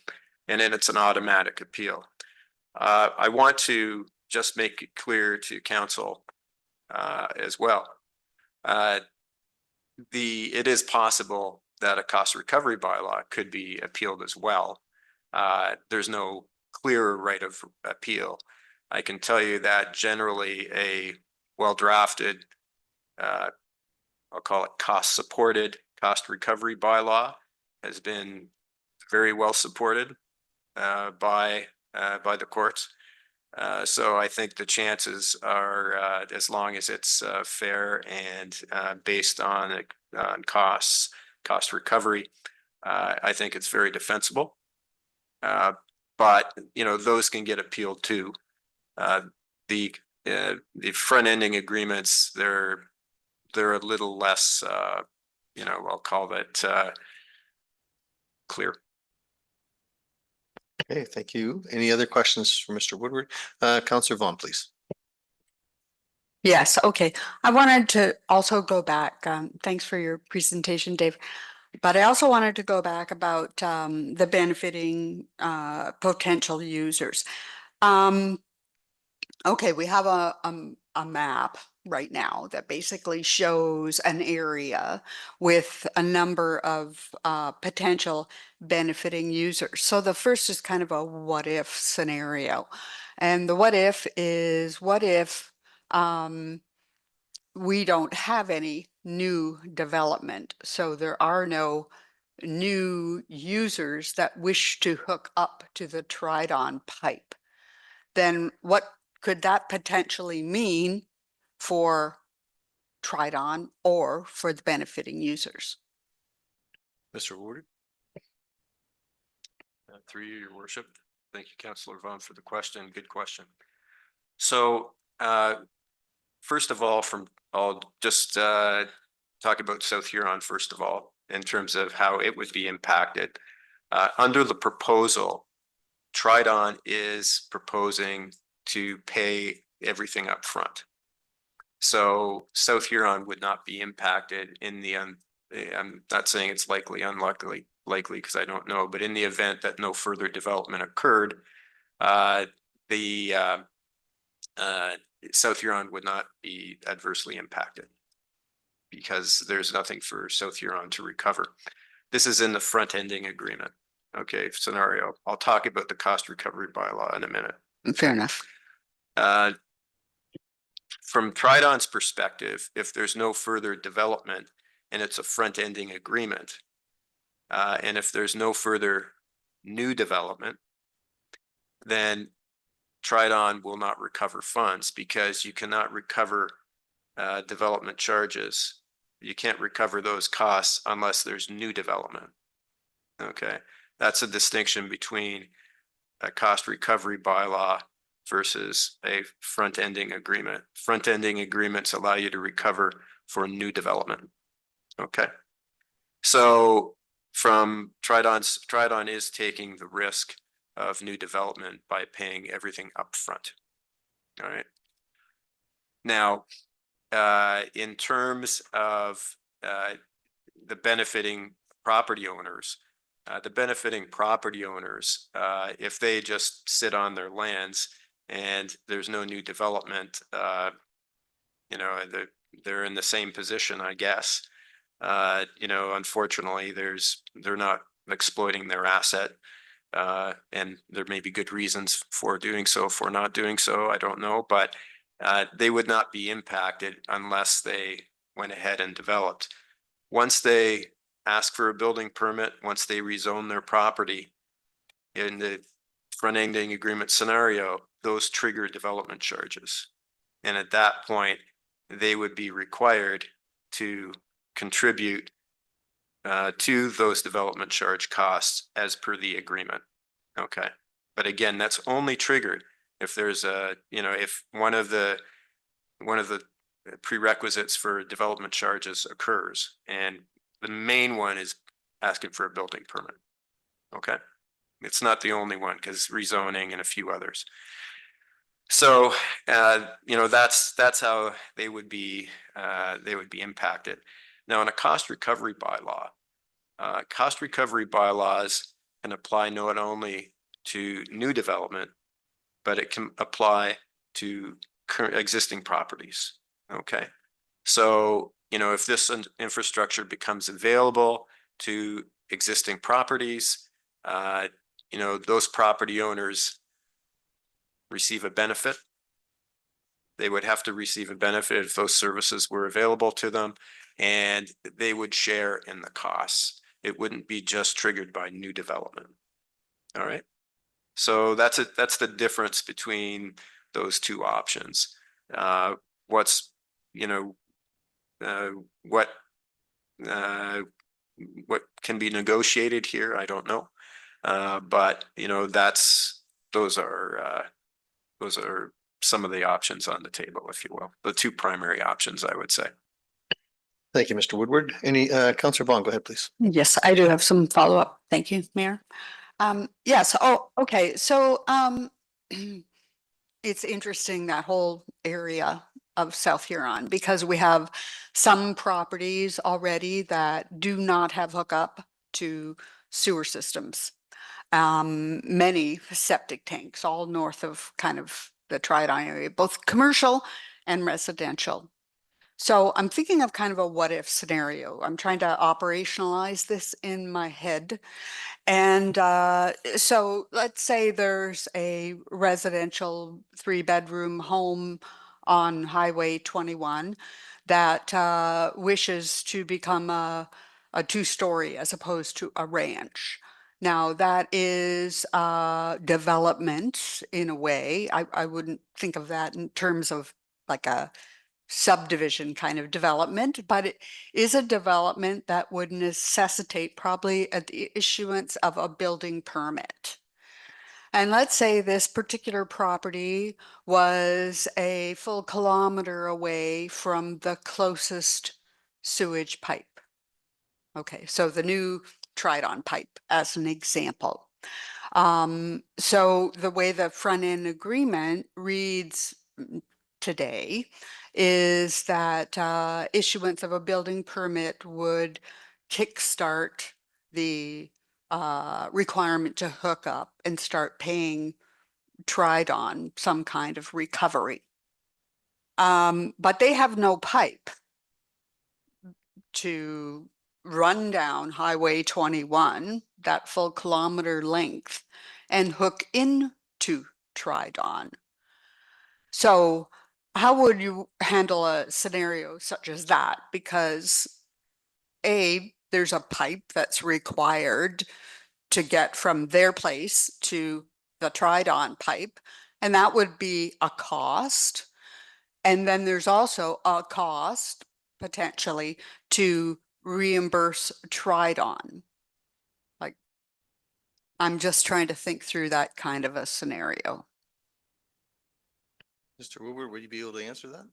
And then it's an automatic appeal. I want to just make it clear to council as well. It is possible that a cost recovery bylaw could be appealed as well. There's no clear right of appeal. I can tell you that generally a well-drafted, I'll call it cost-supported cost recovery bylaw has been very well supported by the courts. So I think the chances are, as long as it's fair and based on cost recovery, I think it's very defensible. But you know, those can get appealed too. The front ending agreements, they're a little less, you know, I'll call that clear. Okay, thank you. Any other questions for Mr. Woodward? Councillor Vaughn, please. Yes, okay. I wanted to also go back, thanks for your presentation, Dave. But I also wanted to go back about the benefiting potential users. Okay, we have a map right now that basically shows an area with a number of potential benefiting users. So the first is kind of a what if scenario. And the what if is, what if we don't have any new development? So there are no new users that wish to hook up to the Tridon pipe. Then what could that potentially mean for Tridon or for the benefiting users? Mr. Woodward? Through you, your worship. Thank you, Councillor Vaughn, for the question. Good question. So first of all, I'll just talk about South Huron first of all, in terms of how it would be impacted. Under the proposal, Tridon is proposing to pay everything up front. So South Huron would not be impacted in the, I'm not saying it's likely, unlikely, because I don't know, but in the event that no further development occurred, South Huron would not be adversely impacted because there's nothing for South Huron to recover. This is in the front ending agreement. Okay, scenario. I'll talk about the cost recovery bylaw in a minute. Fair enough. From Tridon's perspective, if there's no further development and it's a front ending agreement, and if there's no further new development, then Tridon will not recover funds because you cannot recover development charges. You can't recover those costs unless there's new development. Okay, that's a distinction between a cost recovery bylaw versus a front ending agreement. Front ending agreements allow you to recover for new development. Okay, so from Tridon is taking the risk of new development by paying everything up front. All right. Now, in terms of the benefiting property owners, if they just sit on their lands and there's no new development, you know, they're in the same position, I guess. You know, unfortunately, they're not exploiting their asset. And there may be good reasons for doing so, for not doing so, I don't know, but they would not be impacted unless they went ahead and developed. Once they ask for a building permit, once they rezone their property in the front ending agreement scenario, those trigger development charges. And at that point, they would be required to contribute to those development charge costs as per the agreement. Okay. But again, that's only triggered if there's a, you know, if one of the prerequisites for development charges occurs. And the main one is asking for a building permit. Okay? It's not the only one because rezoning and a few others. So, you know, that's how they would be impacted. Now, in a cost recovery bylaw, cost recovery bylaws can apply not only to new development, but it can apply to current existing properties. Okay. So, you know, if this infrastructure becomes available to existing properties, you know, those property owners receive a benefit. They would have to receive a benefit if those services were available to them, and they would share in the costs. It wouldn't be just triggered by new development. All right. So that's the difference between those two options. What's, you know, what can be negotiated here, I don't know. But you know, those are some of the options on the table, if you will, the two primary options, I would say. Thank you, Mr. Woodward. Any, Councillor Vaughn, go ahead, please. Yes, I do have some follow-up. Thank you, Mayor. Yes, oh, okay, so it's interesting, that whole area of South Huron, because we have some properties already that do not have hookup to sewer systems. Many septic tanks, all north of kind of the Tridon area, both commercial and residential. So I'm thinking of kind of a what if scenario. I'm trying to operationalize this in my head. And so let's say there's a residential 3-bedroom home on Highway 21 that wishes to become a 2-story as opposed to a ranch. Now that is development in a way. I wouldn't think of that in terms of like a subdivision kind of development, but it is a development that would necessitate probably the issuance of a building permit. And let's say this particular property was a full kilometer away from the closest sewage pipe. Okay, so the new Tridon pipe as an example. So the way the front end agreement reads today is that issuance of a building permit would kickstart the requirement to hook up and start paying Tridon some kind of recovery. But they have no pipe to run down Highway 21, that full kilometer length, and hook into Tridon. So how would you handle a scenario such as that? Because there's a pipe that's required to get from their place to the Tridon pipe, and that would be a cost. And then there's also a cost potentially to reimburse Tridon. Like, I'm just trying to think through that kind of a scenario. Mr. Woodward, would you be able to answer that?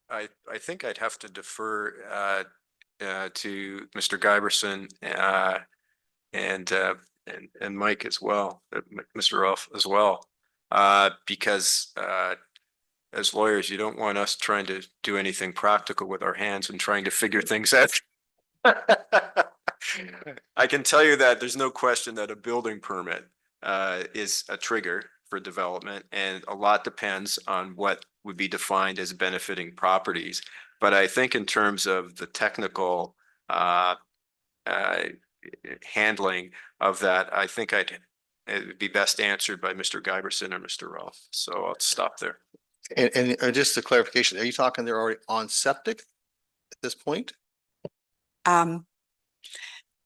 I think I'd have to defer to Mr. Giberson and Mike as well, Mr. Rolfe as well, because as lawyers, you don't want us trying to do anything practical with our hands and trying to figure things out. I can tell you that there's no question that a building permit is a trigger for development, and a lot depends on what would be defined as benefiting properties. But I think in terms of the technical handling of that, I think it would be best answered by Mr. Giberson or Mr. Rolfe. So I'll stop there. And just a clarification, are you talking they're already on septic at this point?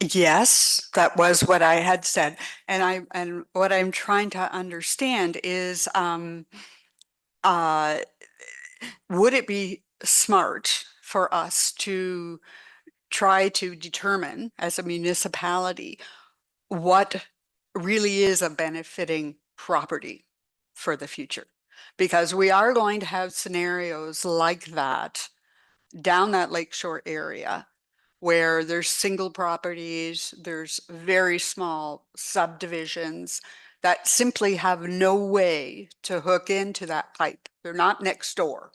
Yes, that was what I had said. And what I'm trying to understand is, would it be smart for us to try to determine as a municipality what really is a benefiting property for the future. Because we are going to have scenarios like that down that lakeshore area where there's single properties, there's very small subdivisions that simply have no way to hook into that pipe. They're not next door.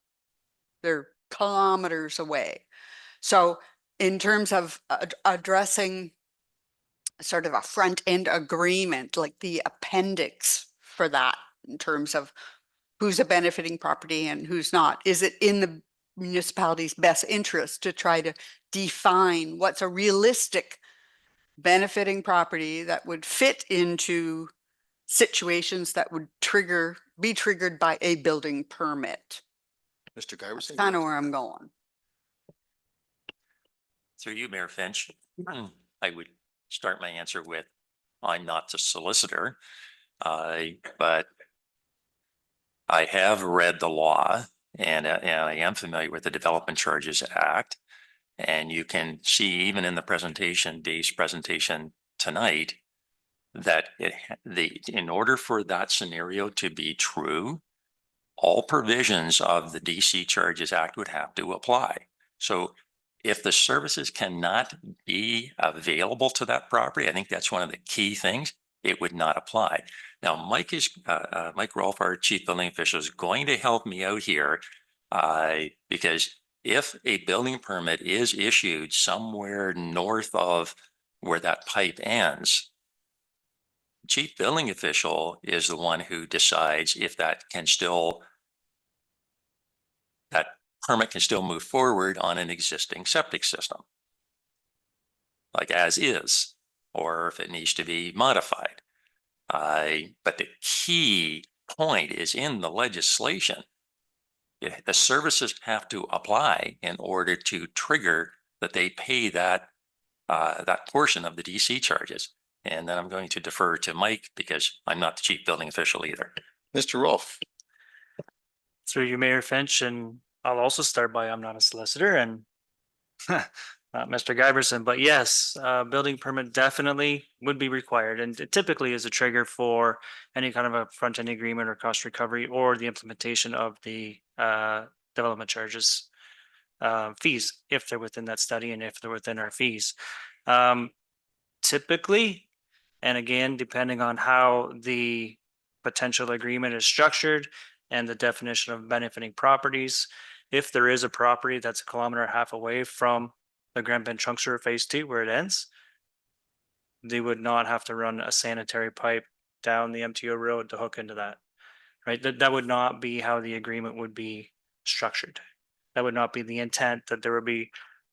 They're kilometers away. So in terms of addressing sort of a front end agreement, like the appendix for that in terms of who's a benefiting property and who's not, is it in the municipality's best interest to try to define what's a realistic benefiting property that would fit into situations that would be triggered by a building permit? Mr. That's Giverson? kind of where I'm going. Through you, Mayor Finch, I would start my answer with, I'm not the solicitor, but I have read the law and I am familiar with the Development Charges Act. And you can see even in the presentation, Dave's presentation tonight, that in order for that scenario to be true, all provisions of the DC Charges Act would have to apply. So if the services cannot be available to that property, I think that's one of the key things, it would not apply. Now, Mike Rolfe, our chief building official, is going to help me out here because if a building permit is issued somewhere north of where that pipe ends, chief building official is the one who decides if that permit can still move forward on an existing septic system, like as is, or if it needs to be modified. But the key point is in the legislation. The services have to apply in order to trigger that they pay that portion of the DC charges. And then I'm going to defer to Mike because I'm not the chief building official either. Mr. Rolfe? Through you, Mayor Finch, and I'll also start by, I'm not a solicitor and not Mr. Giverson, but yes, building permit definitely would be required. And it typically is a trigger for any kind of a front-end agreement or cost recovery or the implementation of the development charges fees, if they're within that study and if they're within our fees. Typically, and again, depending on how the potential agreement is structured and the definition of benefiting properties, if there is a property that's 1.5 kilometers away from the Grand Bend Trunk Sewer Phase 2 where it ends, they would not have to run a sanitary pipe down the MTO road to hook into that, right? That would not be how the agreement would be structured. That would not be the intent, that there would be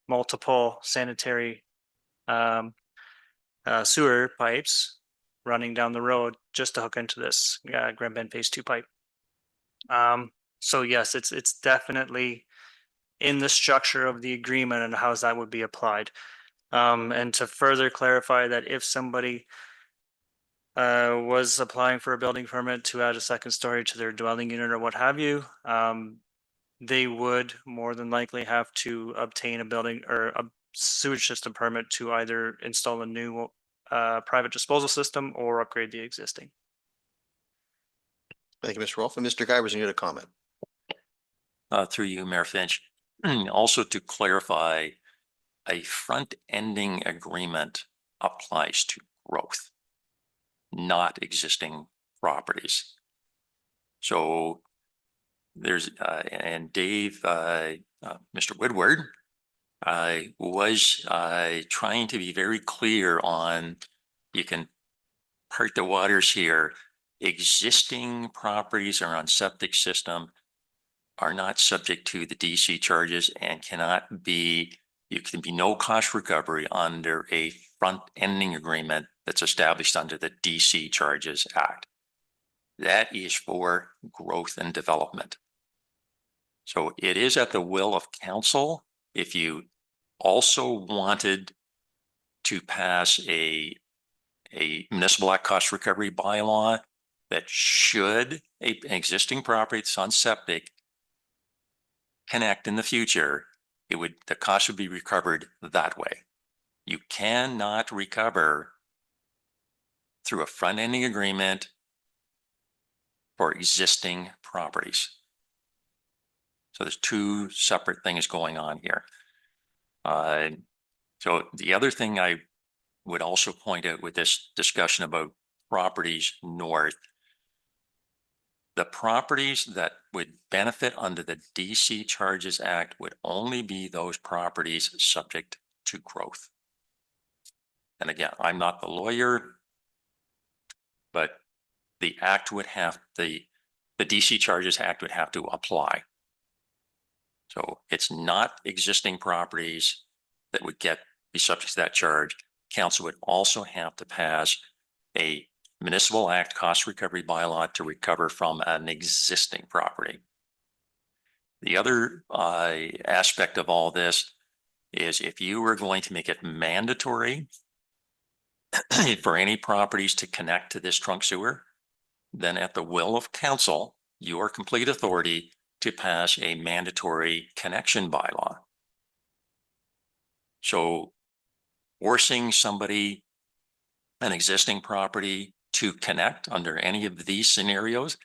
multiple sanitary sewer pipes running down the road just to hook into this Grand Bend Phase 2 pipe. So yes, it's definitely in the structure of the agreement and how that would be applied. And to further clarify that if somebody was applying for a building permit to add a second story to their dwelling unit or what have you, they would more than likely have to obtain a building or a sewage system permit to either install a new private disposal system or upgrade the existing. Thank you, Mr. Rolfe. And Mr. Giverson, you had a comment. Through you, Mayor Finch. Also to clarify, a front-ending agreement applies to growth, not existing properties. So there's, and Dave, Mr. Woodward, was trying to be very clear on, you can part the waters here. Existing properties are on septic system are not subject to the DC charges and cannot be, you can be no cost recovery under a front-ending agreement that's established under the DC Charges Act. That is for growth and development. So it is at the will of council. If you also wanted to pass a municipal act cost recovery bylaw that should an existing property that's on septic connect in the future, the cost would be recovered that way. You cannot recover through a front-ending agreement for existing properties. So there's two separate things going on here. So the other thing I would also point out with this discussion about properties north, the properties that would benefit under the DC Charges Act would only be those properties subject to growth. And again, I'm not the lawyer, but the act would have, the DC Charges Act would have to apply. So it's not existing properties that would be subject to that charge. Council would also have to pass a municipal act cost recovery bylaw to recover from an existing property. The other aspect of all this is if you were going to make it mandatory for any properties to connect to this trunk sewer, then at the will of council, your complete authority to pass a mandatory connection bylaw. So forcing somebody, an existing property, to connect under any of these scenarios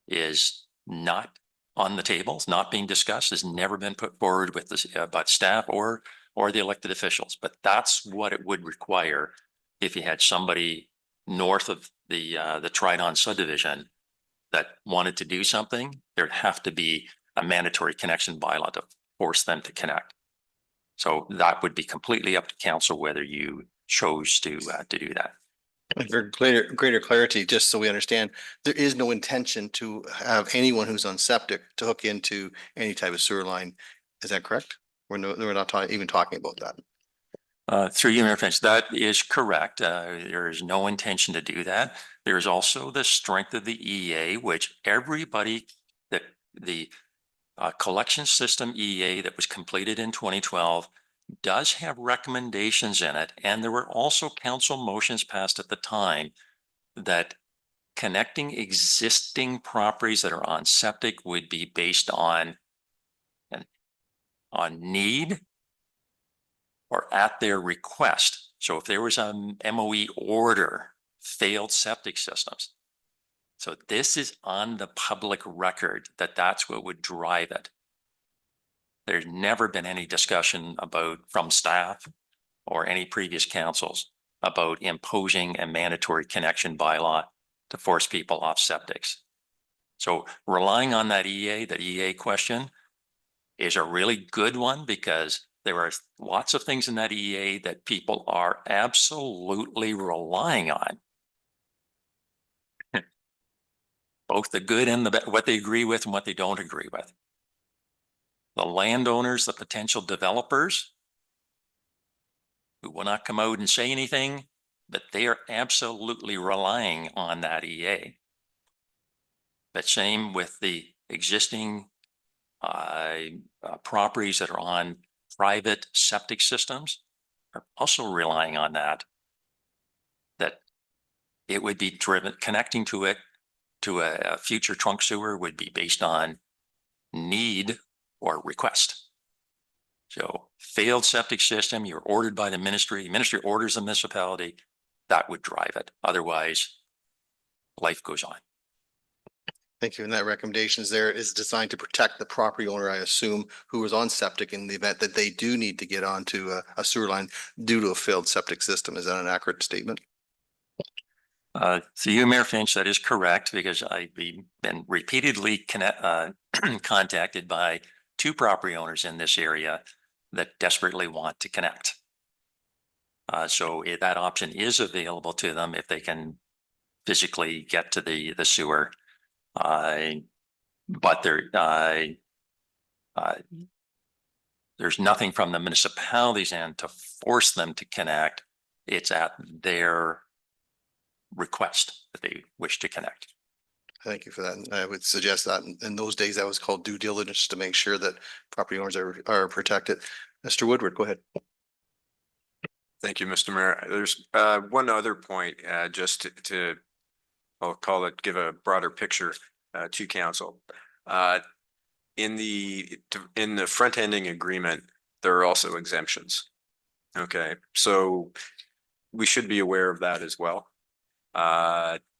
is not on the table, it's not being discussed, has never been put forward with this by staff or the elected officials. But that's what it would require if you had somebody north of the Tridon subdivision that wanted to do something. There'd have to be a mandatory connection bylaw to force them to connect. So that would be completely up to council whether you chose to do that. And for greater clarity, just so we understand, there is no intention to have anyone who's on septic to hook into any type of sewer line. Is that correct? We're not even talking about that. Through you, Mayor Finch, that is correct. There is no intention to do that. There is also the strength of the EA, which everybody, the collection system EA that was completed in 2012 does have recommendations in it. And there were also council motions passed at the time that connecting existing properties that are on septic would be based on need or at their request. So if there was a MOE order, failed septic systems. So this is on the public record that that's what would drive it. There's never been any discussion from staff or any previous councils about imposing a mandatory connection bylaw to force people off septics. So relying on that EA question is a really good one because there are lots of things in that EA that people are absolutely relying on. Both the good and what they agree with and what they don't agree with. The landowners, the potential developers who will not come out and say anything, but they are absolutely relying on that EA. But same with the existing properties that are on private septic systems are also relying on that it would be driven, connecting to it to a future trunk sewer would be based on need or request. So failed septic system, you're ordered by the ministry orders the municipality, that would drive it. Otherwise, life goes on. Thank you. And that recommendation is there is designed to protect the property owner, I assume, who is on septic in the event that they do need to get onto a sewer line due to a failed septic system. Is that an accurate statement? So you, Mayor Finch, that is correct because I've been repeatedly contacted by two property owners in this area that desperately want to connect. So that option is available to them if they can physically get to the sewer. But there's nothing from the municipality's end to force them to connect. It's at their request that they wish to connect. Thank you for that. And I would suggest that in those days that was called due diligence to make sure that property owners are protected. Mr. Woodward, go ahead. Thank you, Mr. Mayor. There's one other point, just to I'll call it, give a broader picture to council. In the front-ending agreement, there are also exemptions. Okay, so we should be aware of that as well.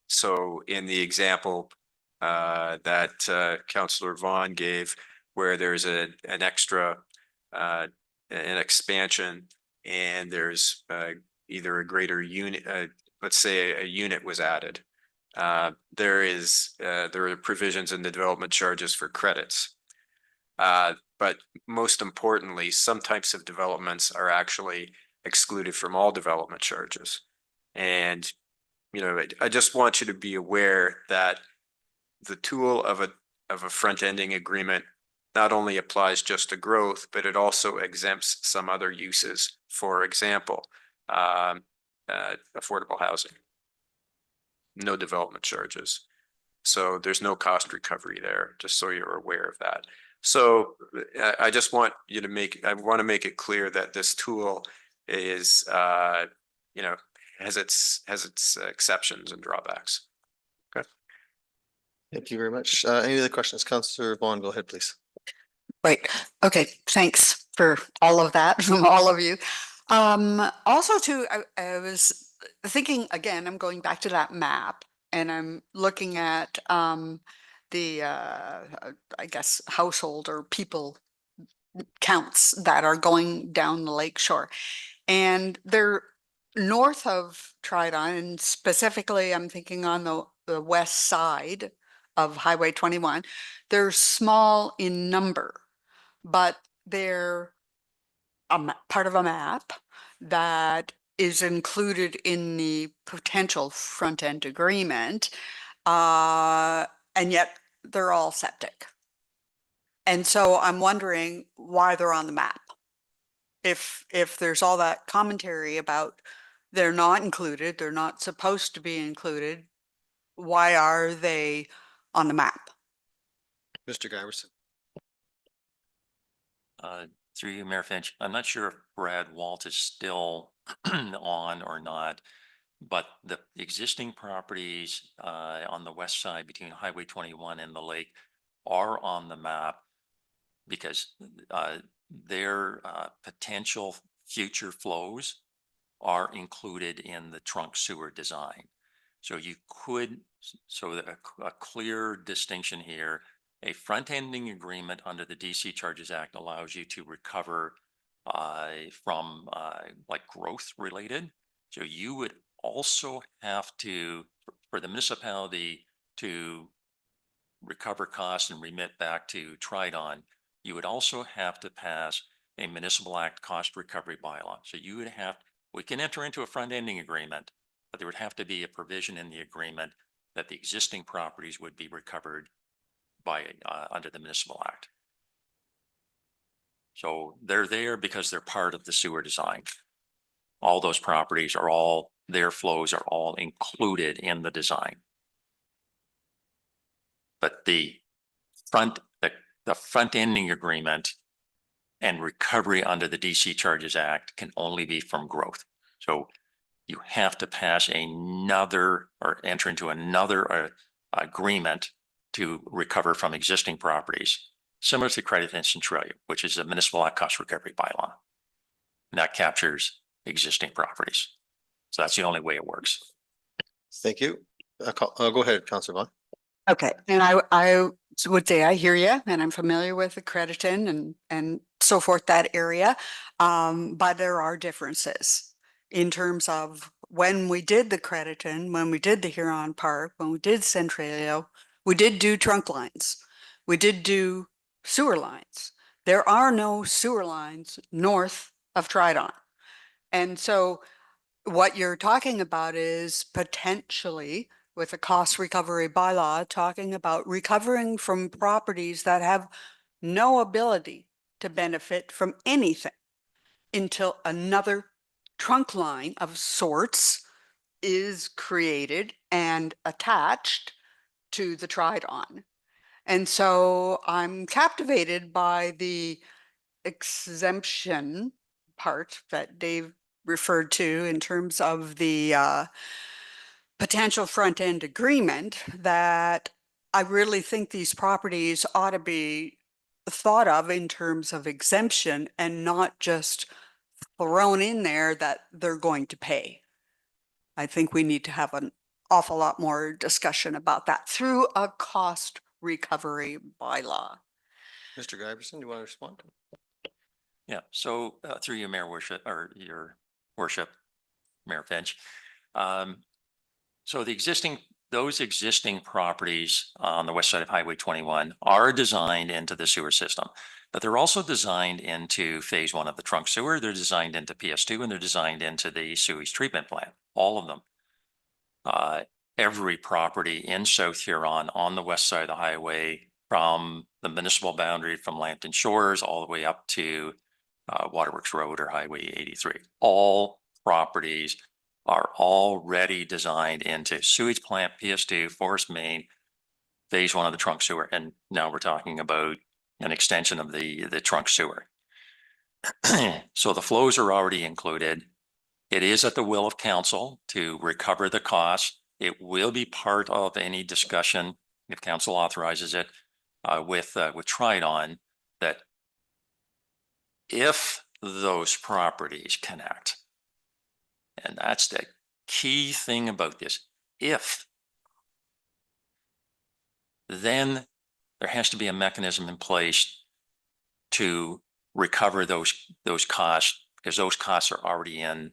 So in the example that Councillor Vaughn gave, where there's an extra an expansion and there's either a greater unit, let's say a unit was added. There are provisions in the development charges for credits. But most importantly, some types of developments are actually excluded from all development charges. And, you know, I just want you to be aware that the tool of a front-ending agreement not only applies just to growth, but it also exempts some other uses. For example, affordable housing. No development charges. So there's no cost recovery there, just so you're aware of that. So I just want you to I want to make it clear that this tool is, you know, has its exceptions and drawbacks. Okay. Thank you very much. Any other questions? Councillor Vaughn, go ahead, please. Right. Okay. Thanks for all of that from all of you. Also too, I was thinking again, I'm going back to that map and I'm looking at the I guess household or people counts that are going down the lake shore. And they're north of Tridon, and specifically I'm thinking on the west side of Highway 21. They're small in number, but they're part of a map that is included in the potential front-end agreement, and yet they're all septic. And so I'm wondering why they're on the map. If there's all that commentary about they're not included, they're not supposed to be included, why are they on the map? Mr. Giverson. Through you, Mayor Finch, I'm not sure if Brad Walt is still on or not, but the existing properties on the west side between Highway 21 and the lake are on the map because their potential future flows are included in the trunk sewer design. So you could, a clear distinction here, a front-ending agreement under the DC Charges Act allows you to recover from like growth related. So you would also have to, for the municipality to recover costs and remit back to Tridon, you would also have to pass a municipal act cost recovery bylaw. So you would have, we can enter into a front-ending agreement, but there would have to be a provision in the agreement that the existing properties would be recovered by under the municipal act. So they're there because they're part of the sewer design. All those properties are all, their flows are all included in the design. But the front ending agreement and recovery under the DC Charges Act can only be from growth. So you have to pass another or enter into another agreement to recover from existing properties, similar to Credit and Centralia, which is a municipal act cost recovery bylaw. And that captures existing properties. So that's the only way it works. Thank you. Go ahead, Councillor Vaughn. Okay, and I would say I hear you, and I'm familiar with the Crediton and so forth, that area. But there are differences in terms of when we did the Crediton, when we did the Huron Park, when we did Centralia, we did do trunk lines. We did do sewer lines. There are no sewer lines north of Tridon. And so what you're talking about is potentially with a cost recovery bylaw, talking about recovering from properties that have no ability to benefit from anything until another trunk line of sorts is created and attached to the Tridon. And so I'm captivated by the exemption part that Dave referred to in terms of the potential front-end agreement, that I really think these properties ought to be thought of in terms of exemption and not just thrown in there that they're going to pay. I think we need to have awful lot more discussion about that through a cost recovery bylaw. Mr. Giberson, do you want to respond? Yeah, so through your mayor worship, or your worship, Mayor Finch. So those existing properties on the west side of Highway 21 are designed into the sewer system, but they're also designed into phase 1 of the trunk sewer. They're designed into PS2 and they're designed into the sewage treatment plant, all of them. Every property in South Huron on the west side of the highway, from the municipal boundary from Lambton Shores all the way up to Waterworks Road or Highway 83. All properties are already designed into sewage plant, PS2, forest main, phase 1 of the trunk sewer. And now we're talking about an extension of the trunk sewer. So the flows are already included. It is at the will of council to recover the cost. It will be part of any discussion, if council authorizes it, with Tridon, that if those properties connect, and that's the key thing about this, if, then there has to be a mechanism in place to recover those costs, because those costs are already in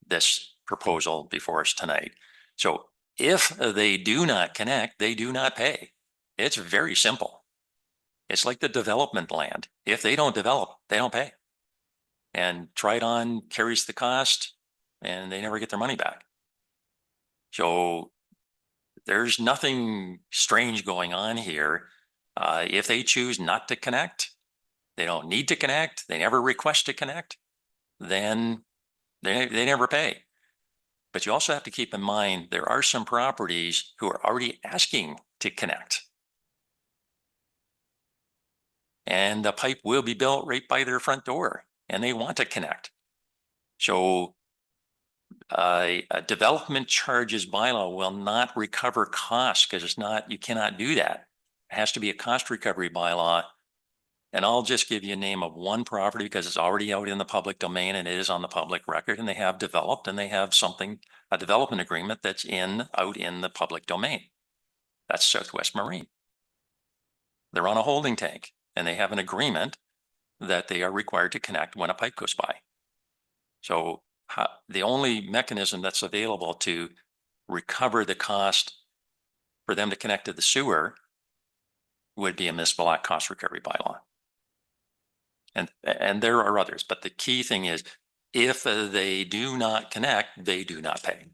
this proposal before us tonight. So if they do not connect, they do not pay. It's very simple. It's like the development land. If they don't develop, they don't pay. And Tridon carries the cost and they never get their money back. So there's nothing strange going on here. If they choose not to connect, they don't need to connect, they never request to connect, then they never pay. But you also have to keep in mind, there are some properties who are already asking to connect. And the pipe will be built right by their front door and they want to connect. So a development charges bylaw will not recover costs, because it's not, you cannot do that. It has to be a cost recovery bylaw. And I'll just give you a name of one property because it's already out in the public domain and it is on the public record, and they have developed and they have a development agreement that's out in the public domain. That's Southwest Marine. They're on a holding tank and they have an agreement that they are required to connect when a pipe goes by. So the only mechanism that's available to recover the cost for them to connect to the sewer would be a municipal act cost recovery bylaw. And there are others, but the key thing is, if they do not connect, they do not pay.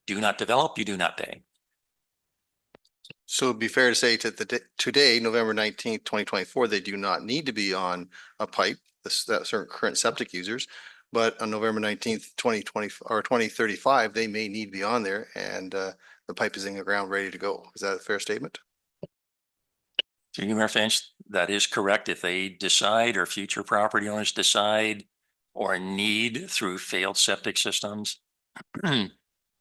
Do not develop, you do not pay. So it'd be fair to say today, November 19th, 2024, they do not need to be on a pipe, that certain current septic users. But on November 19th, 2020 or 2035, they may need to be on there, and the pipe is in the ground ready to go. Is that a fair statement? So Mayor Finch, that is correct. If they decide, or future property owners decide, or need through failed septic systems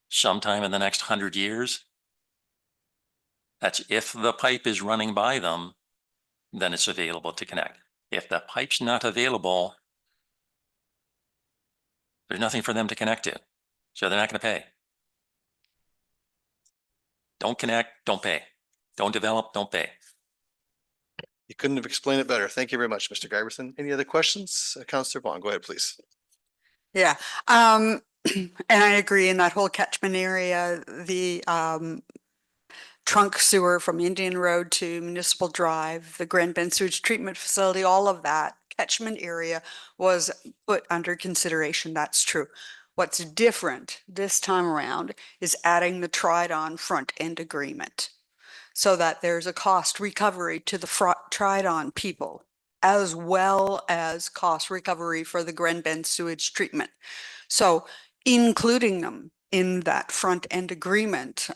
sometime in the next 100 years, that's if the pipe is running by them, then it's available to connect. If the pipe's not available, there's nothing for them to connect to. So they're not going to pay. Don't connect, don't pay. Don't develop, don't pay. You couldn't have explained it better. Thank you very much, Mr. Giberson. Any other questions? Councillor Vaughn, go ahead, please. Yeah, and I agree in that whole catchment area, the trunk sewer from Indian Road to Municipal Drive, the Grand Bend Sewage Treatment Facility, all of that catchment area was put under consideration. That's true. What's different this time around is adding the Tridon front end agreement, so that there's a cost recovery to the Tridon people, as well as cost recovery for the Grand Bend sewage treatment. So including them in that front end agreement,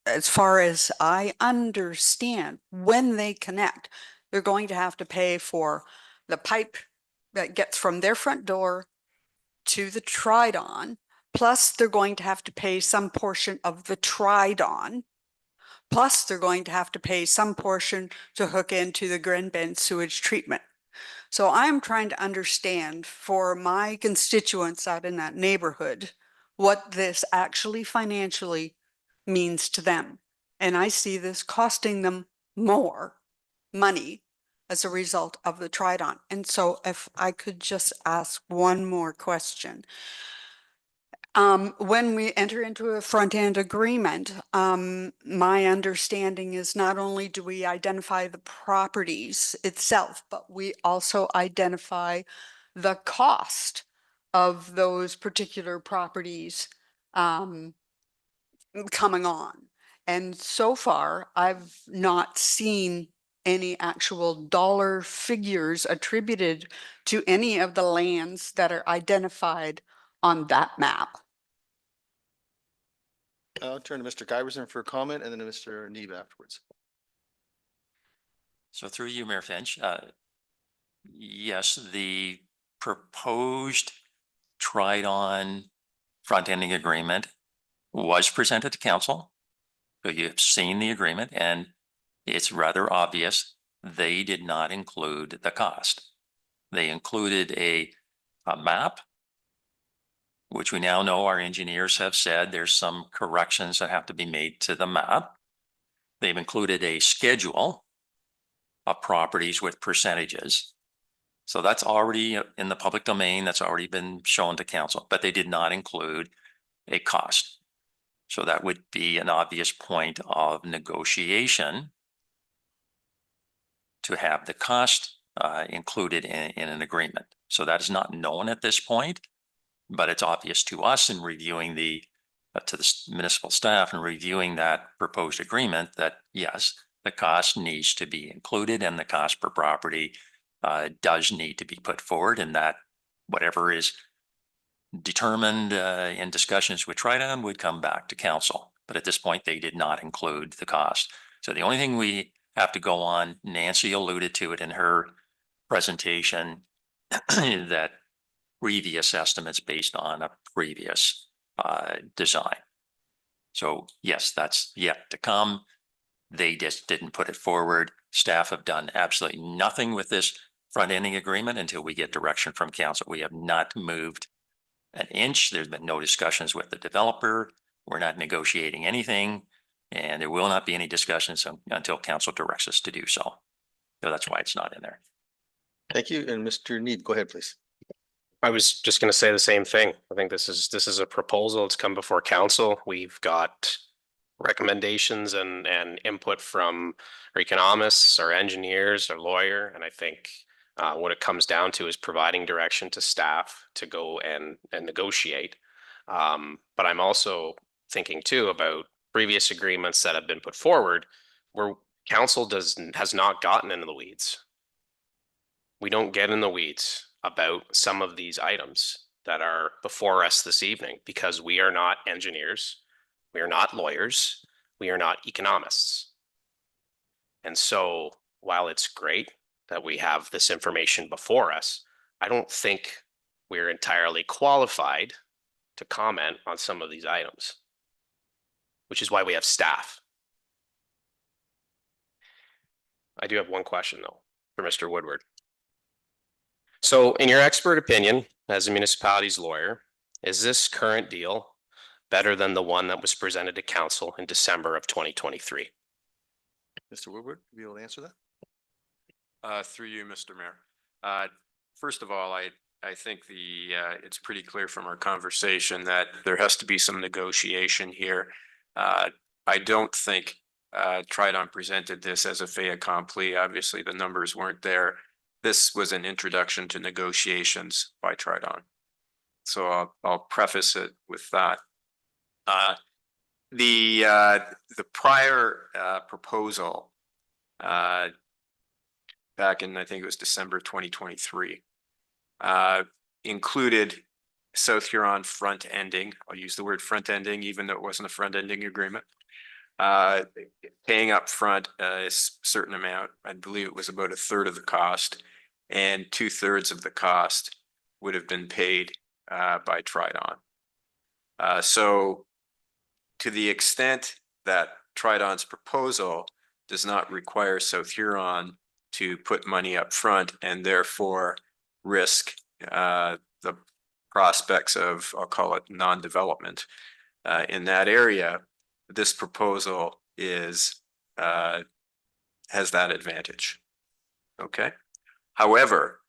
as far as I understand, when they connect, they're going to have to pay for the pipe that gets from their front door to the Tridon, plus they're going to have to pay some portion of the Tridon, plus they're going to have to pay some portion to hook into the Grand Bend sewage treatment. So I'm trying to understand for my constituents out in that neighborhood, what this actually financially means to them. And I see this costing them more money as a result of the Tridon. And so if I could just ask one more question. When we enter into a front-end agreement, my understanding is not only do we identify the properties itself, but we also identify the cost of those particular properties coming on. And so far, I've not seen any actual dollar figures attributed to any of the lands that are identified on that map. I'll turn to Mr. Kyberson for a comment and then to Mr. Neeb afterwards. So through you, Mayor Finch, yes, the proposed Tridon front-ending agreement was presented to council. So you've seen the agreement, and it's rather obvious they did not include the cost. They included a map, which we now know our engineers have said there's some corrections that have to be made to the map. They've included a schedule of properties with percentages. So that's already in the public domain. That's already been shown to council, but they did not include a cost. So that would be an obvious point of negotiation to have the cost included in an agreement. So that is not known at this point, but it's obvious to us in reviewing to the municipal staff and reviewing that proposed agreement that yes, the cost needs to be included and the cost per property does need to be put forward, and that whatever is determined in discussions with Tridon would come back to council. But at this point, they did not include the cost. So the only thing we have to go on, Nancy alluded to it in her presentation, that previous estimates based on a previous design. So yes, that's yet to come. They just didn't put it forward. Staff have done absolutely nothing with this front-ending agreement until we get direction from council. We have not moved an inch. There's been no discussions with the developer. We're not negotiating anything, and there will not be any discussions until council directs us to do so. So that's why it's not in there. Thank you. And Mr. Neeb, go ahead, please. I was just going to say the same thing. I think this is a proposal. It's come before council. We've got recommendations and input from our economists, our engineers, our lawyer, and I think what it comes down to is providing direction to staff to go and negotiate. But I'm also thinking too about previous agreements that have been put forward where council has not gotten into the weeds. We don't get in the weeds about some of these items that are before us this evening because we are not engineers, we are not lawyers, we are not economists. And so while it's great that we have this information before us, I don't think we're entirely qualified to comment on some of these items, which is why we have staff. I do have one question though for Mr. Woodward. So in your expert opinion, as a municipality's lawyer, is this current deal better than the one that was presented to council in December of 2023? Mr. Woodward, will you be able to answer that? Through you, Mr. Mayor. First of all, I think it's pretty clear from our conversation that there has to be some negotiation here. I don't think Tridon presented this as a fait accompli. Obviously, the numbers weren't there. This was an introduction to negotiations by Tridon. So I'll preface it with that. The prior proposal back in, I think it was December 2023, included South Huron front ending. I'll use the word front ending, even though it wasn't a front ending agreement. Paying up front a certain amount. I believe it was about a third of the cost, and 2/3 of the cost would have been paid by Tridon. So to the extent that Tridon's proposal does not require South Huron to put money up front and therefore risk the prospects of, I'll call it non-development in that area, this proposal is has that advantage. Okay. However,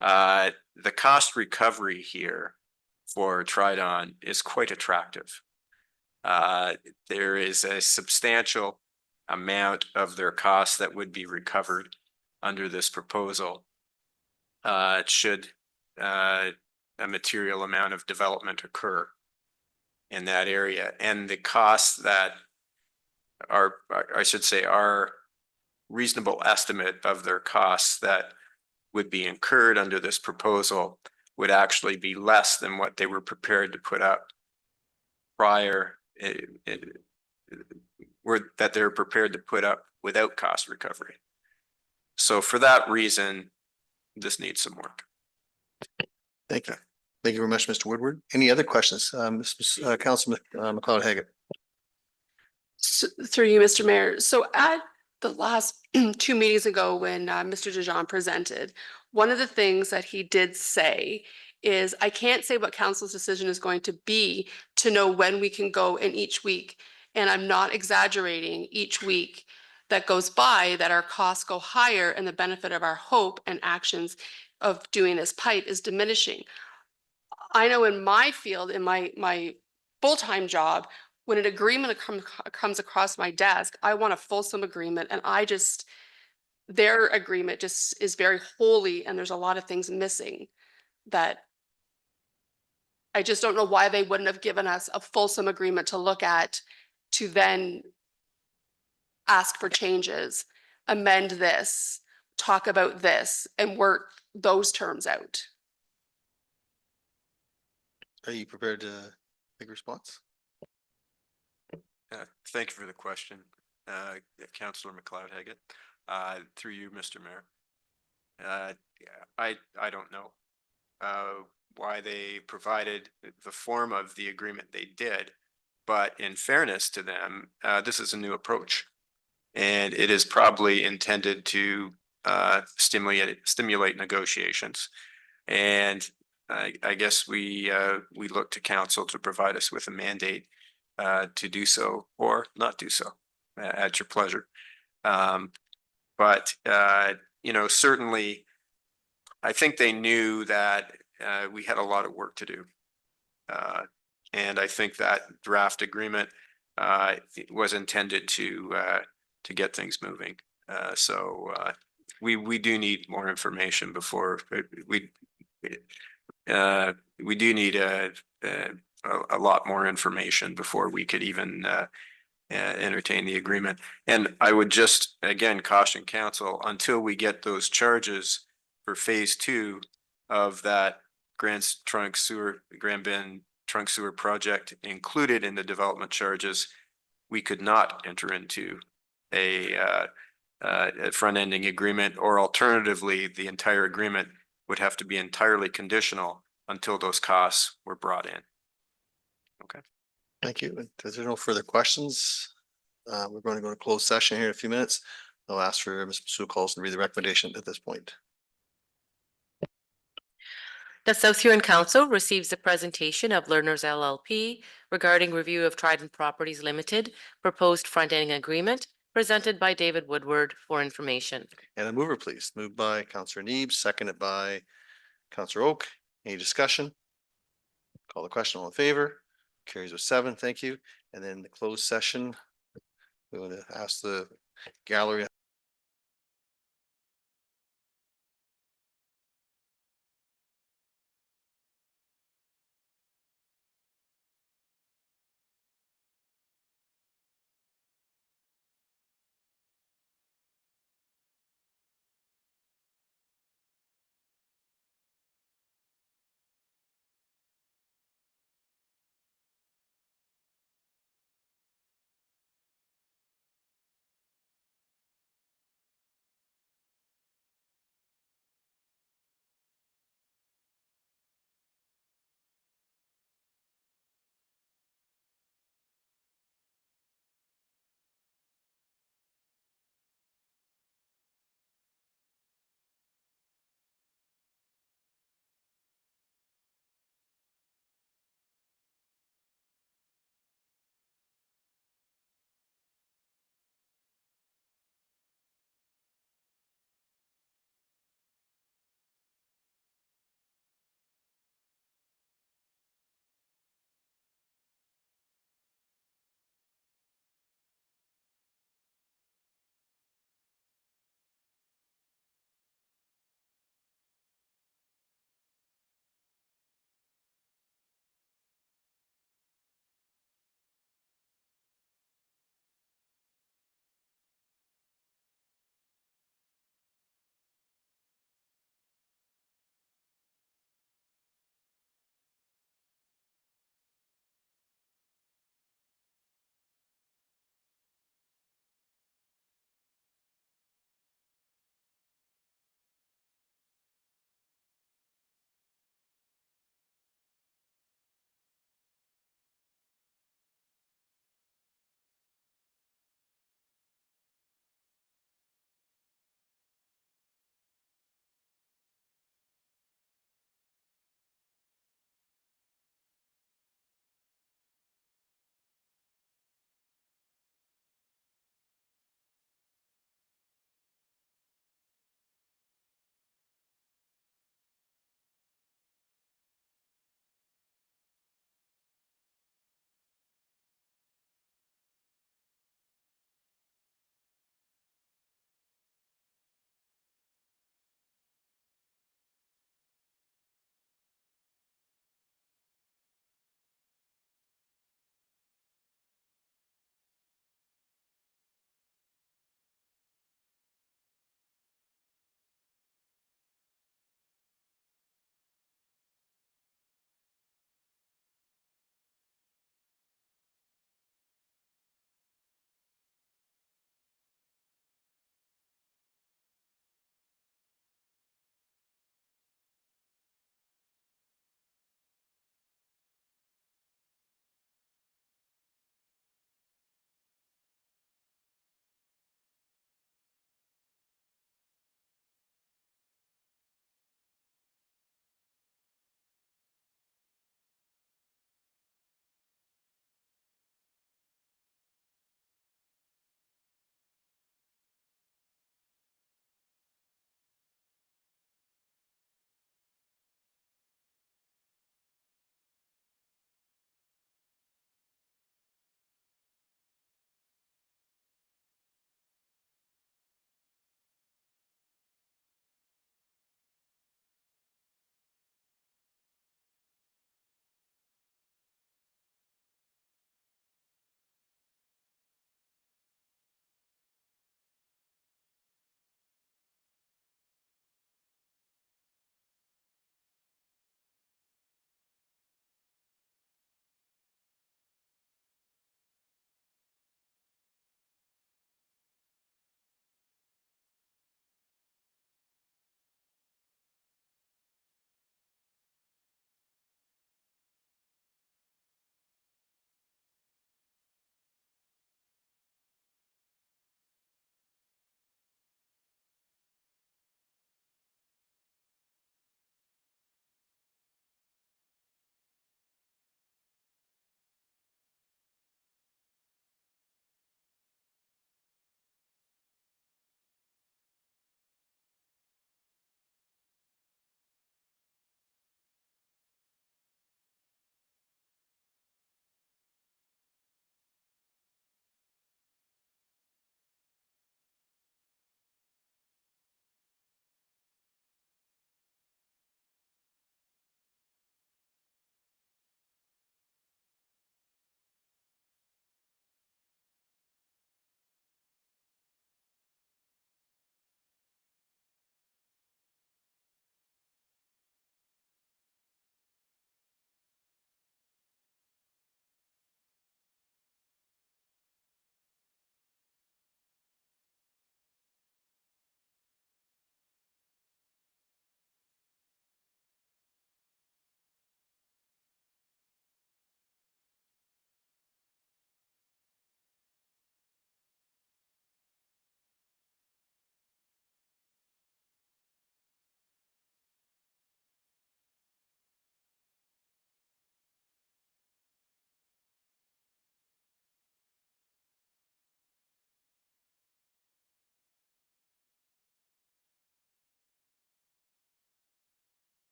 the cost recovery here for Tridon is quite attractive. There is a substantial amount of their costs that would be recovered under this proposal should a material amount of development occur in that area. And the costs that are, I should say, our reasonable estimate of their costs that would be incurred under this proposal would actually be less than what they were prepared to put up prior, that they're prepared to put up without cost recovery. So for that reason, this needs some work. Thank you. Thank you very much, Mr. Woodward. Any other questions? Councilman McLeod Haggett. Through you, Mr. Mayor. So at the last 2 meetings ago, when Mr. DeJean presented, one of the things that he did say is, I can't say what council's decision is going to be to know when we can go in each week. And I'm not exaggerating, each week that goes by that our costs go higher and the benefit of our hope and actions of doing this pipe is diminishing. I know in my field, in my full-time job, when an agreement comes across my desk, I want a fulsome agreement, and their agreement just is very holy, and there's a lot of things missing that I just don't know why they wouldn't have given us a fulsome agreement to look at, to then ask for changes, amend this, talk about this, and work those terms out. Are you prepared to make a response? Thank you for the question, Councillor McLeod Haggett. Through you, Mr. Mayor. I don't know why they provided the form of the agreement they did, but in fairness to them, this is a new approach, and it is probably intended to stimulate negotiations. And I guess we look to council to provide us with a mandate to do so or not do so at your pleasure. But you know, certainly, I think they knew that we had a lot of work to do. And I think that draft agreement was intended to get things moving. So we do need more information before we do need a lot more information before we could even entertain the agreement. And I would just, again, caution council, until we get those charges for phase 2 of that Grand Bend trunk sewer project included in the development charges, we could not enter into a front-ending agreement, or alternatively, the entire agreement would have to be entirely conditional until those costs were brought in. Okay. Thank you. If there's no further questions, we're going to go to closed session here in a few minutes. I'll ask for Ms. Sue Coulson to read the recommendation at this point. The South Huron Council receives the presentation of Learners LLP regarding review of Trident Properties Limited proposed front-ending agreement, presented by David Woodward for information. And a mover, please. Moved by Councillor Neebs, seconded by Councillor Oak. Any discussion? Call the question. All in favor? Carries with 7. Thank you. And then the closed session, we're going to ask the gallery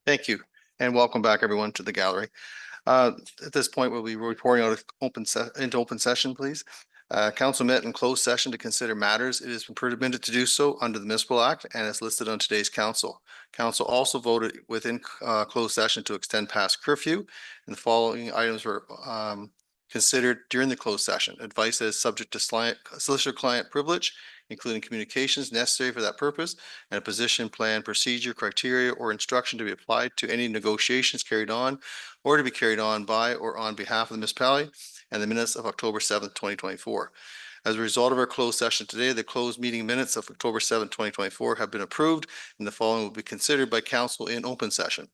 Thank you, and welcome back everyone to the gallery. At this point, we'll be reporting out of into open session, please. Council met in closed session to consider matters. It has been permitted to do so under the Municipal Act and is listed on today's council. Council also voted within closed session to extend past curfew, and the following items were considered during the closed session. Advice that is subject to solicitor-client privilege, including communications necessary for that purpose, and a position, plan, procedure, criteria, or instruction to be applied to any negotiations carried on or to be carried on by or on behalf of the municipality, and the minutes of October 7th, 2024. As a result of our closed session today, the closed meeting minutes of October 7th, 2024 have been approved, and the following will be considered by council in open session.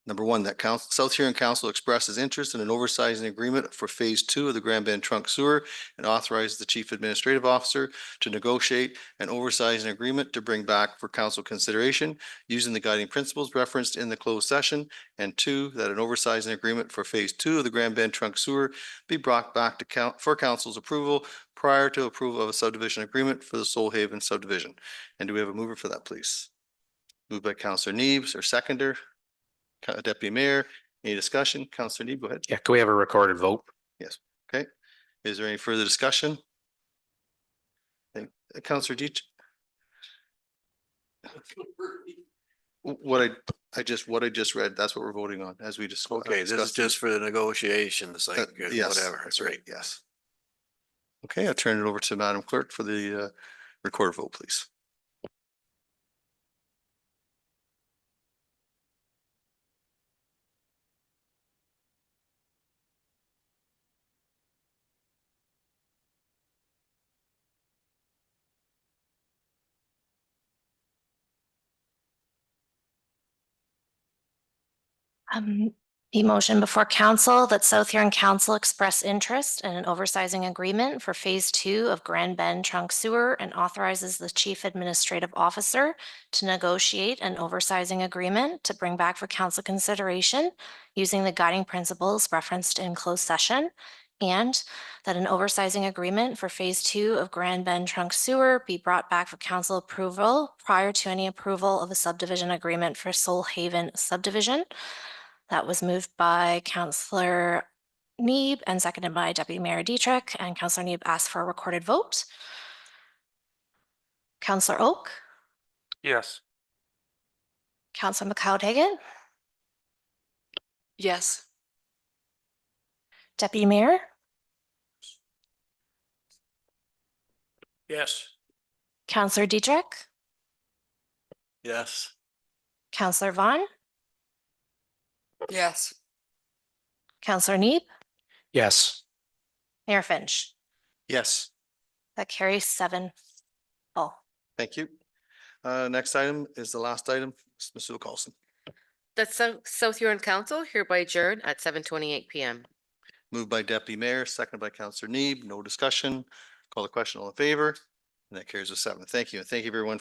Number one, that South Huron Council expresses interest in an oversizing agreement for phase 2 of the Grand Bend Trunk Sewer and authorizes the Chief Administrative Officer to negotiate an oversizing agreement to bring back for council consideration using the guiding principles referenced in the closed session. And 2, that an oversizing agreement for phase 2 of the Grand Bend Trunk Sewer be brought back to for council's approval prior to approval of a subdivision agreement for the Soul Haven subdivision. And do we have a mover for that, please? Moved by Councillor Neves, or seconder? Deputy Mayor, any discussion? Councillor Neeb, go ahead. Yeah, can we have a recorded vote? Yes. Okay. Is there any further discussion? Councillor Deitch. What I just read, that's what we're voting on as we just. Okay, this is just for the negotiations, like yes, whatever. That's right. Yes. Okay, I'll turn it over to Madam Clerk for the recorded vote, please. The motion before council that South Huron Council express interest in an oversizing agreement for phase 2 of Grand Bend Trunk Sewer and authorizes the Chief Administrative Officer to negotiate an oversizing agreement to bring back for council consideration using the guiding principles referenced in closed session, and that an oversizing agreement for phase 2 of Grand Bend Trunk Sewer be brought back for council approval prior to any approval of a subdivision agreement for Soul Haven subdivision. That was moved by Councillor Neeb and seconded by Deputy Mayor Dietrich, and Councillor Neeb asked for a recorded vote. Councillor Oak, Yes. Councillor McLeod-Hagan, Yes. Deputy Mayor, Yes. Councillor Dietrich, Yes. Councillor Vaughn, Yes. Councillor Neeb, Yes. Mayor Finch. Yes. That carries 7-0. Thank you. Next item is the last item, Mr. Carlson. That South Huron Council hereby adjourn at 7:28 PM. Moved by Deputy Mayor, seconded by Councillor Neeb. No discussion. Call the question. All in favor? And that carries with 7. Thank you. And thank you everyone.